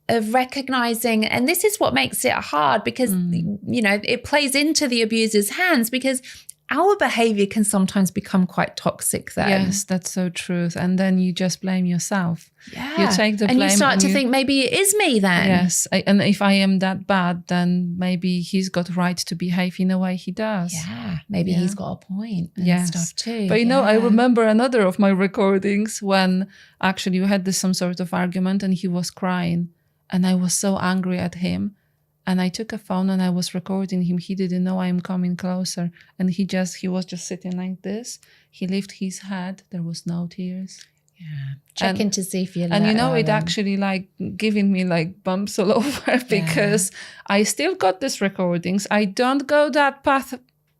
of recognizing, and this is what makes it hard, because you know, it plays into the abuser's hands, because our behavior can sometimes become quite toxic then. Yes, that's so true. And then you just blame yourself. You take the blame. And you start to think, maybe it is me then. Yes. And if I am that bad, then maybe he's got right to behave in the way he does. Yeah. Maybe he's got a point and stuff too. But you know, I remember another of my recordings when actually we had some sort of argument and he was crying. And I was so angry at him. And I took a phone and I was recording him. He didn't know I'm coming closer. And he was just sitting like this. He lifted his head. There was no tears. Yeah. Checking to see if you're And you know, it actually like giving me like bumps all over, because I still got these recordings. I don't go that path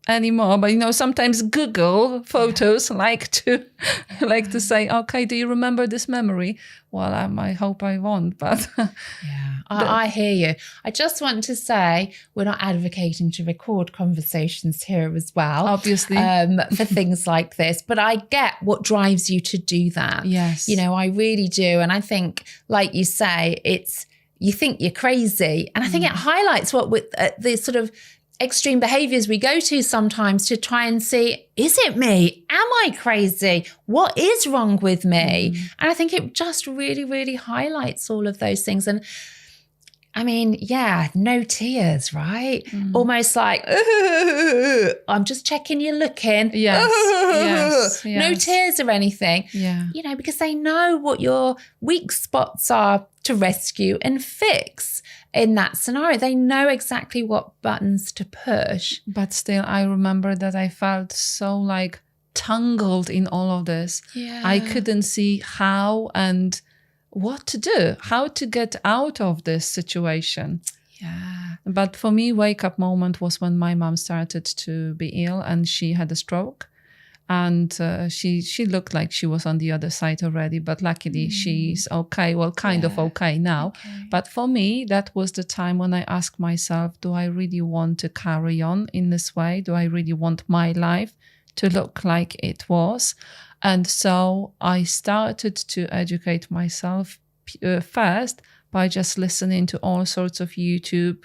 anymore, but you know, sometimes Google photos like to say, okay, do you remember this memory? Well, I hope I won't, but I hear you. I just want to say, we're not advocating to record conversations here as well, obviously, for things like this, but I get what drives you to do that. Yes, you know, I really do. And I think, like you say, you think you're crazy, and I think it highlights what with the sort of extreme behaviors we go to sometimes to try and see, is it me? Am I crazy? What is wrong with me? And I think it just really, really highlights all of those things. And I mean, no tears, right? Almost like, I'm just checking you're looking. Yes. No tears or anything. Yeah. You know, because they know what your weak spots are to rescue and fix in that scenario. They know exactly what buttons to push. But still, I remember that I felt so like tangled in all of this. Yeah. I couldn't see how and what to do, how to get out of this situation. Yeah. But for me, wake up moment was when my mom started to be ill and she had a stroke. And she looked like she was on the other side already, but luckily she's okay. Well, kind of okay now. Okay. But for me, that was the time when I asked myself, do I really want to carry on in this way? Do I really want my life to look like it was? And so I started to educate myself first by just listening to all sorts of YouTube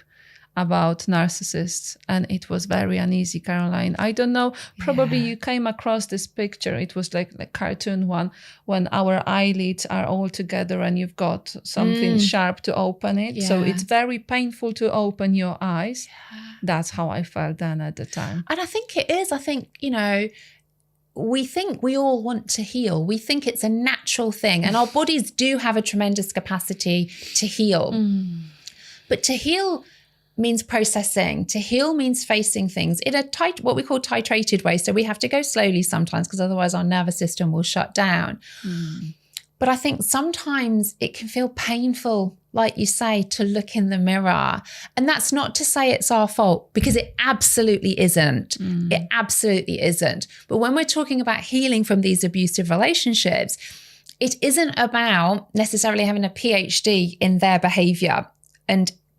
about narcissists, and it was very uneasy, Caroline. I don't know, probably you came across this picture. It was like a cartoon one, when our eyelids are all together and you've got something sharp to open it. So it's very painful to open your eyes. That's how I felt then at the time. And I think it is. I think, you know, we think we all want to heal. We think it's a natural thing, and our bodies do have a tremendous capacity to heal. But to heal means processing. To heal means facing things in a what we call titrated way. So we have to go slowly sometimes, because otherwise our nervous system will shut down. But I think sometimes it can feel painful, like you say, to look in the mirror. And that's not to say it's our fault, because it absolutely isn't. It absolutely isn't. But when we're talking about healing from these abusive relationships, it isn't about necessarily having a PhD in their behavior,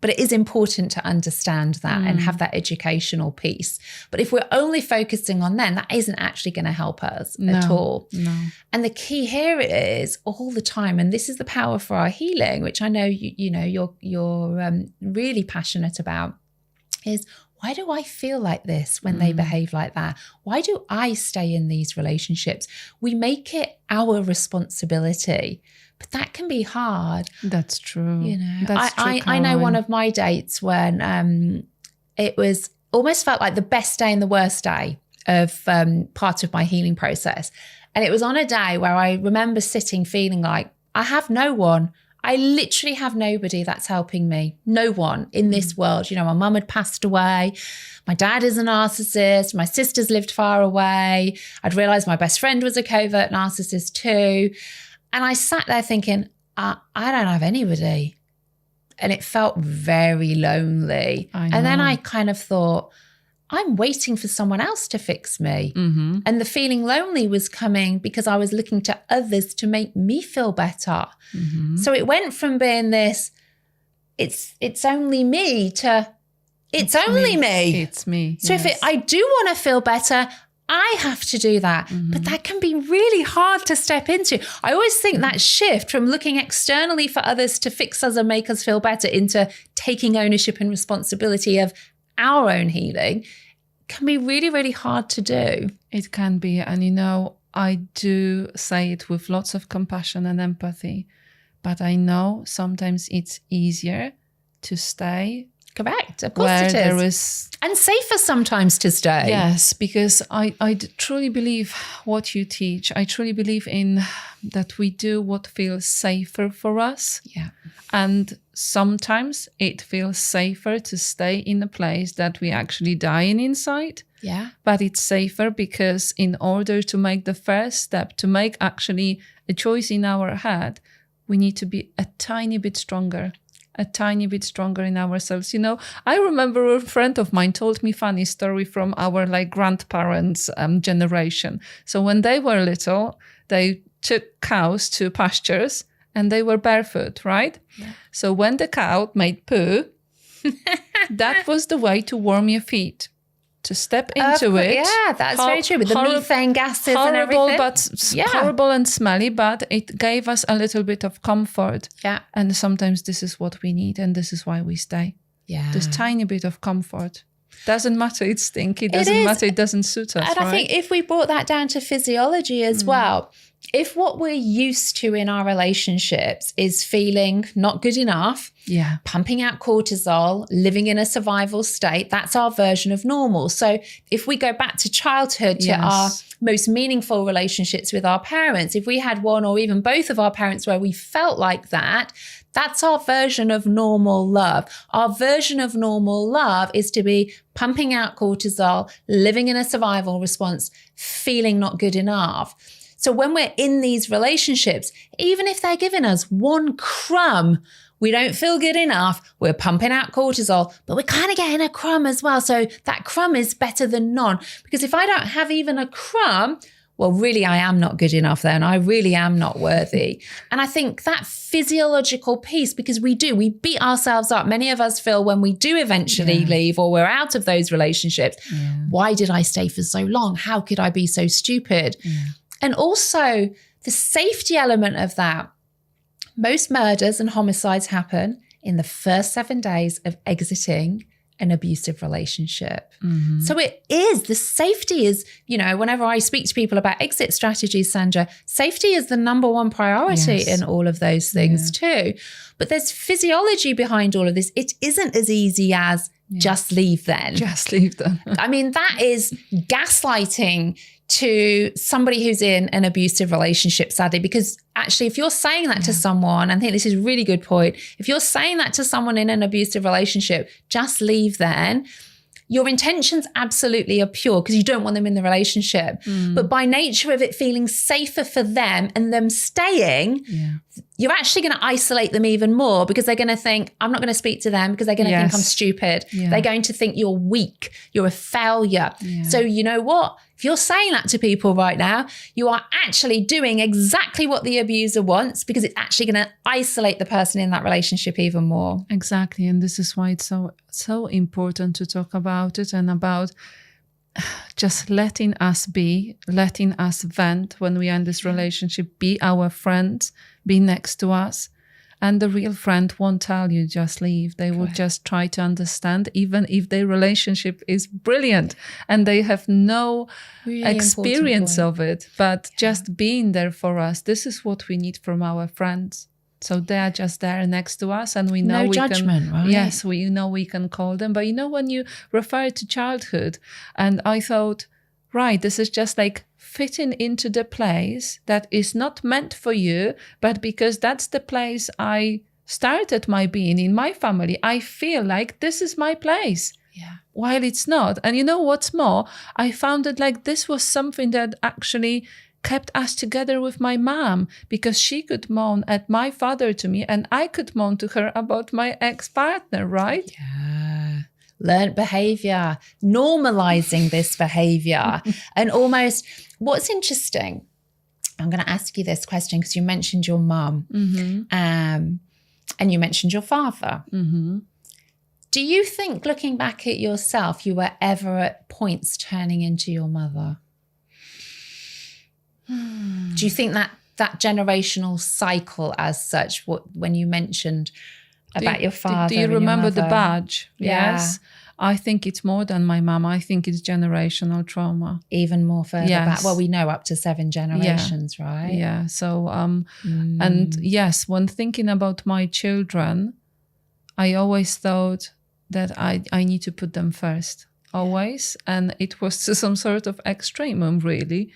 but it is important to understand that and have that educational piece. But if we're only focusing on them, that isn't actually going to help us at all. No. And the key here is all the time, and this is the power for our healing, which I know you're really passionate about, is, why do I feel like this when they behave like that? Why do I stay in these relationships? We make it our responsibility, but that can be hard. That's true. You know, That's true, I know one of my dates when it was almost felt like the best day and the worst day of part of my healing process. And it was on a day where I remember sitting feeling like I have no one. I literally have nobody that's helping me. No one in this world. You know, my mum had passed away. My dad is a narcissist. My sisters lived far away. I'd realized my best friend was a covert narcissist too. And I sat there thinking, I don't have anybody. And it felt very lonely. And then I kind of thought, I'm waiting for someone else to fix me. And the feeling lonely was coming because I was looking to others to make me feel better. So it went from being this, it's only me, to it's only me. It's me. So if I do want to feel better, I have to do that. But that can be really hard to step into. I always think that shift from looking externally for others to fix us and make us feel better into taking ownership and responsibility of our own healing can be really, really hard to do. It can be. And, you know, I do say it with lots of compassion and empathy, but I know sometimes it's easier to stay. Correct. Of course it is. There is. And safer sometimes to stay. Yes, because I truly believe what you teach. I truly believe in that we do what feels safer for us. Yeah. And sometimes it feels safer to stay in a place that we actually die in inside. Yeah. But it's safer because in order to make the first step, to make actually a choice in our head, we need to be a tiny bit stronger in ourselves. You know, I remember a friend of mine told me funny story from our grandparents' generation. So when they were little, they took cows to pastures and they were barefoot, right? Yeah. So when the cow made poo, that was the way to warm your feet. To step into it. Yeah, that's very true. With the methane gases and everything. Horrible and smelly, but it gave us a little bit of comfort. Yeah. And sometimes this is what we need, and this is why we stay. Yeah. This tiny bit of comfort. Doesn't matter it's stinky, doesn't matter, it doesn't suit us. And right? I think if we brought that down to physiology as well, if what we're used to in our relationships is feeling not good enough, pumping out cortisol, living in a survival state, that's our version of normal. So if we go back to childhood, to our most meaningful relationships with our parents, if we had one or even both of our parents where we felt like that, that's our version of normal love. Our version of normal love is to be pumping out cortisol, living in a survival response, feeling not good enough. So when we're in these relationships, even if they're giving us one crumb, we don't feel good enough, we're pumping out cortisol, but we're kind of getting a crumb as well. So that crumb is better than none. Because if I don't have even a crumb, well, really, I am not good enough then. I really am not worthy. And I think that physiological piece, because we beat ourselves up. Many of us feel when we do eventually leave or we're out of those relationships, why did I stay for so long? How could I be so stupid? Yeah. And also the safety element of that. Most murders and homicides happen in the first 7 days of exiting an abusive relationship. So the safety is, you know, whenever I speak to people about exit strategies, Sandra, safety is the number one priority in all of those things too. But there's physiology behind all of this. It isn't as easy as just leave then. Just leave them. I mean, that is gaslighting to somebody who's in an abusive relationship, sadly, because actually if you're saying that to someone, I think this is a really good point. If you're saying that to someone in an abusive relationship, just leave then, your intentions absolutely are pure because you don't want them in the relationship. But by nature of it feeling safer for them and them staying, you're actually going to isolate them even more because they're going to think, I'm not going to speak to them because they're going to think I'm stupid. They're going to think you're weak, you're a failure. So you know what? If you're saying that to people right now, you are actually doing exactly what the abuser wants because it's actually going to isolate the person in that relationship even more. Exactly. And this is why it's so important to talk about it and about just letting us be, letting us vent when we are in this relationship, be our friends, be next to us. And the real friend won't tell you just leave. They will just try to understand, even if their relationship is brilliant and they have no Really experience important of it. But just being there for us, this is what we need from our friends. So they are just there next to us, and we know no we judgment, can. right? Yes, we know we can call them. But when you refer to childhood, and I thought, right, this is just like fitting into the place that is not meant for you, but because that's the place I started my being in my family, I feel like this is my place. Yeah. While it's not. And you know what's more? I found that like this was something that actually kept us together with my mom, because she could moan at my father to me and I could moan to her about my ex-partner, right? Yeah. Learned behavior, normalizing this behavior. And almost, what's interesting, I'm going to ask you this question because you mentioned your mum, and you mentioned your father. Do you think, looking back at yourself, you were ever at points turning into your mother? Do you think that generational cycle as such, when you mentioned about your father? Do you remember and your the badge? Yeah. Yes. I think it's more than my mum. I think it's generational trauma. Even more further back. Well, we know up to 7 generations, right? Yeah. So, and yes, when thinking about my children, I always thought that I need to put them first, always. And it was to some sort of extremum, really.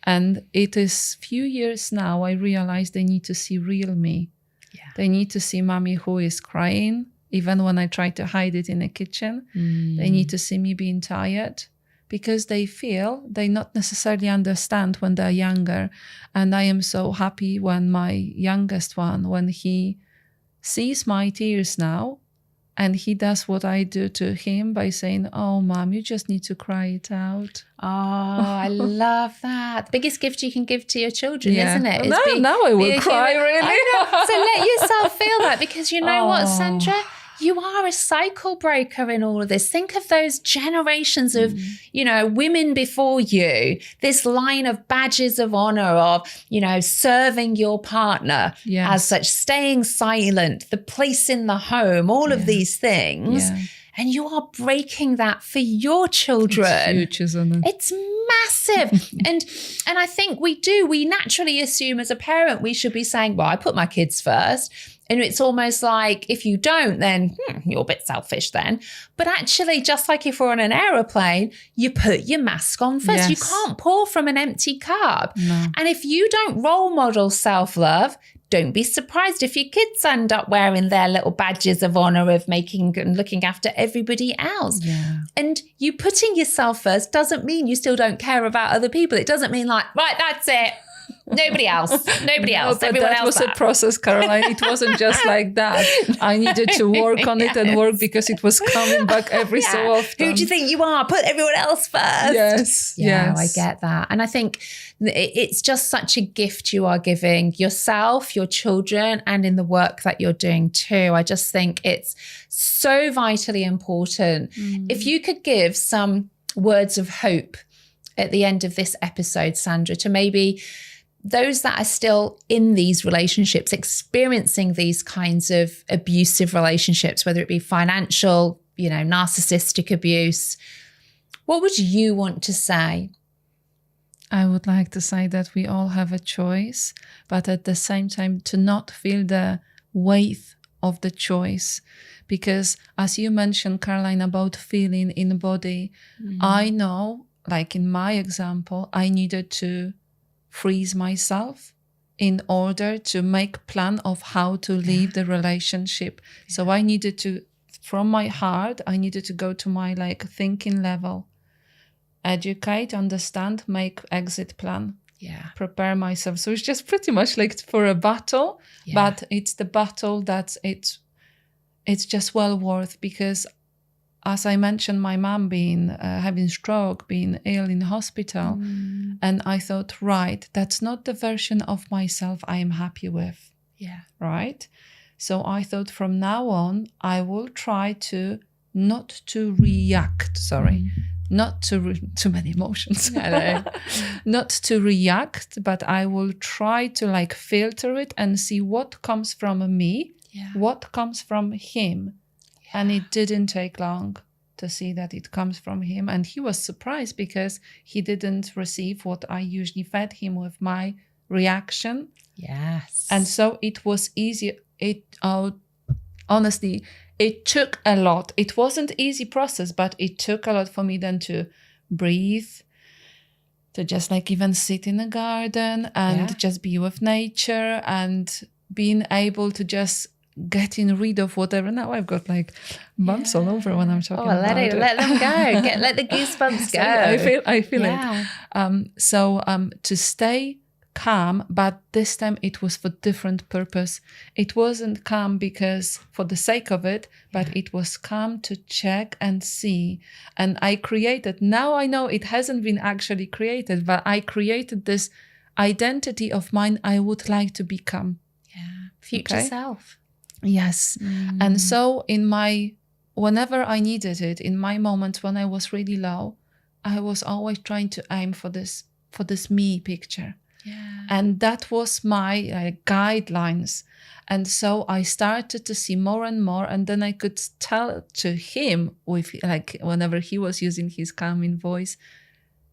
And it is few years now, I realized they need to see real me. Yeah. They need to see mommy who is crying, even when I try to hide it in the kitchen. They need to see me being tired, because they feel they not necessarily understand when they're younger. And I am so happy when my youngest one, when he sees my tears now, and he does what I do to him by saying, "Oh, Mom, you just need to cry it out." Oh, I love that. The biggest gift you can give to your children, isn't it? Now I will cry, really. So let yourself feel that, because you know what, Sandra? You are a cycle breaker in all of this. Think of those generations of, women before you, this line of badges of honor of, serving your partner as such, staying silent, the place in the home, all of these things. Yeah. And you are breaking that for your children. It's huge, isn't it? It's massive. and I think we naturally assume as a parent, we should be saying, well, I put my kids first. And it's almost like, if you don't, then you're a bit selfish then. But actually, just like if we're on an aeroplane, you put your mask on first. Yes. You can't pour from an empty cup. No. And if you don't role model self-love, don't be surprised if your kids end up wearing their little badges of honor of making and looking after everybody else. Yeah. And you putting yourself first doesn't mean you still don't care about other people. It doesn't mean like, right, that's it. Nobody else. Everyone else. That was a process, Caroline. It wasn't just like that. I needed to work on it and work, because it was coming back every so often. Who do you think you are? Put everyone else first. Yes. Yeah, I get that. And I think it's just such a gift you are giving yourself, your children, and in the work that you're doing too. I just think it's so vitally important. If you could give some words of hope at the end of this episode, Sandra, to maybe those that are still in these relationships, experiencing these kinds of abusive relationships, whether it be financial, narcissistic abuse, what would you want to say? I would like to say that we all have a choice, but at the same time to not feel the weight of the choice. Because as you mentioned, Caroline, about feeling in the body, I know, like in my example, I needed to freeze myself in order to make plan of how to leave the relationship. So I needed to, from my heart, I needed to go to my thinking level, educate, understand, make exit plan, prepare myself. So it's just pretty much like for a battle, but it's the battle that it's just well worth, because as I mentioned, my mom being having stroke, being ill in hospital, and I thought, right, that's not the version of myself I am happy with. Yeah. Right? So I thought from now on, I will try to not to react, not to too many emotions, No. not to react, but I will try to like filter it and see what comes from me, what comes from him. Yeah. And it didn't take long to see that it comes from him. And he was surprised because he didn't receive what I usually fed him with my reaction. Yes. And so it was easy. Honestly, it took a lot. It wasn't an easy process, but it took a lot for me then to breathe, to just like even sit in a garden and just be with nature and being able to just getting rid of whatever. Now I've got like bumps all over when I'm talking about it. Let them go. Let the goosebumps go. I feel it. To stay calm, but this time it was for different purpose. It wasn't calm because for the sake of it, but it was calm to check and see. And I created, now I know it hasn't been actually created, but I created this identity of mine I would like to become. Yeah. Future self. Yes. And so whenever I needed it, in my moments when I was really low, I was always trying to aim for this me picture. Yeah. And that was my guidelines. And so I started to see more and more. And then I could tell to him, with like whenever he was using his calming voice,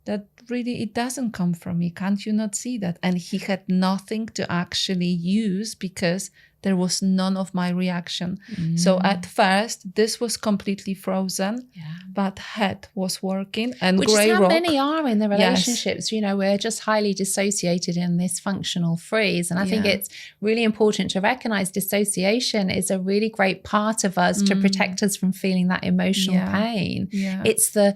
that really it doesn't come from me. Can't you not see that? And he had nothing to actually use because there was none of my reaction. So at first, this was completely frozen, but head was working and which grey is how rock. many are in the relationships. You know, we're just highly dissociated in this functional freeze. And I think it's really important to recognize dissociation is a really great part of us to protect us from feeling that emotional pain. Yeah. It's the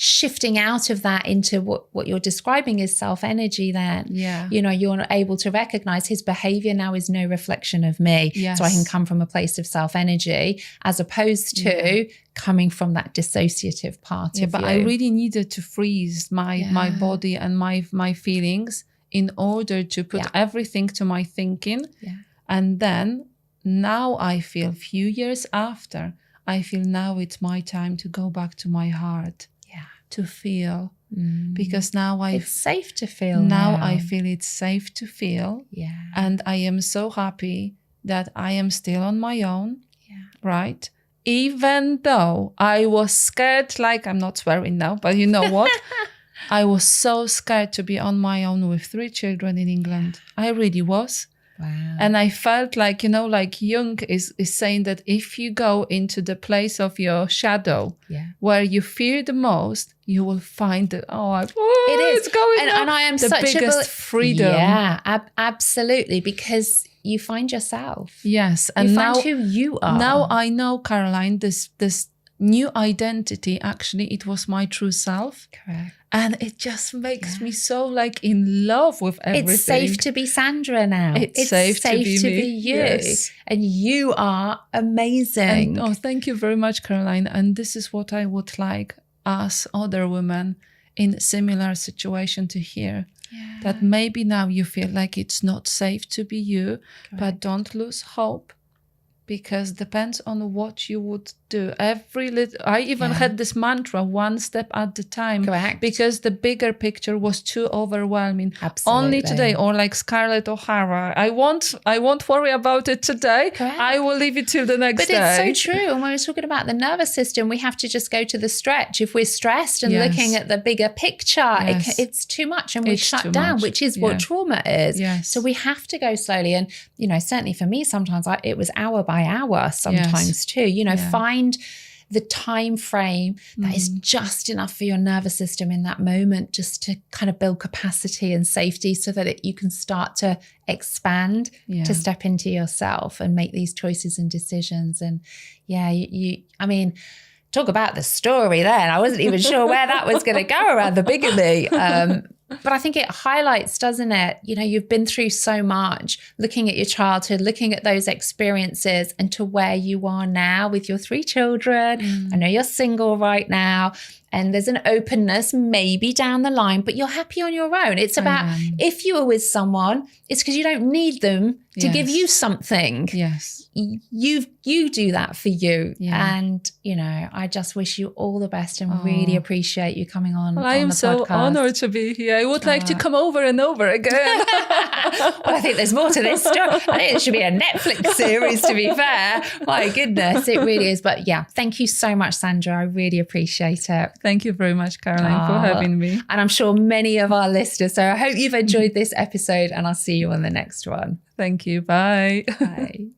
shifting out of that into what you're describing is self-energy then. Yeah. You know, you're able to recognize his behavior now is no reflection of me. Yes. So I can come from a place of self-energy as opposed to coming from that dissociative part of but you. I really needed to freeze my body and my feelings in order to put everything to my thinking. Yeah. And then now I feel, few years after, I feel now it's my time to go back to my heart. To feel, because now it's safe to feel. Now I feel it's safe to feel, and I am so happy that I am still on my own, right? Even though I was scared, like I'm not swearing now, but you know what? I was so scared to be on my own with 3 children in England. I really was. Wow. And I felt like, you know, like Jung is saying that if you go into the place of your shadow, where you fear the most, you will find that, it's going and I am the such biggest freedom. Yeah, absolutely, because you find yourself. Yes. And you find who you are. Now I know, Caroline, this new identity, actually, it was my true self. Correct. And it just makes me so like in love with everything. It's safe to be Sandra now. It's safe to be you. Yes. And you are amazing. And, thank you very much, Caroline. And this is what I would like us other women in similar situation to hear. Yeah. That maybe now you feel like it's not safe to be you, but don't lose hope. Because depends on what you would do. I even had this mantra, one step at a time. Correct. Because the bigger picture was too overwhelming. Absolutely. Only today, or like Scarlett O'Hara, I won't worry about it today. Correct. I will leave it till the next day. But it's so true. And when we're talking about the nervous system, we have to just go to the stretch. If we're stressed and looking at the bigger picture, it's too much and we shut down, which is what trauma is. Yes. So we have to go slowly. And, you know, certainly for me, sometimes it was hour by hour sometimes too. You know, find the time frame that is just enough for your nervous system in that moment, just to kind of build capacity and safety so that you can start to expand, to step into yourself and make these choices and decisions. And I mean, talk about the story then. I wasn't even sure where that was going to go around the bigamy. But I think it highlights, doesn't it? You know, you've been through so much, looking at your childhood, looking at those experiences, and to where you are now with your 3 children. I know you're single right now, and there's an openness maybe down the line, but you're happy on your own. It's about, if you were with someone, it's because you don't need them to give you something. Yes. You do that for you. Yeah. And, you know, I just wish you all the best and really appreciate you coming on. Well, I am so honored to be here. I would like to come over and over again. Well, I think there's more to this story. I think it should be a Netflix series, to be fair. My goodness, it really is. But yeah, thank you so much, Sandra. I really appreciate it. Thank you very much, Caroline, for having me. And I'm sure many of our listeners. So I hope you've enjoyed this episode, and I'll see you on the next one. Thank you. Bye. Bye.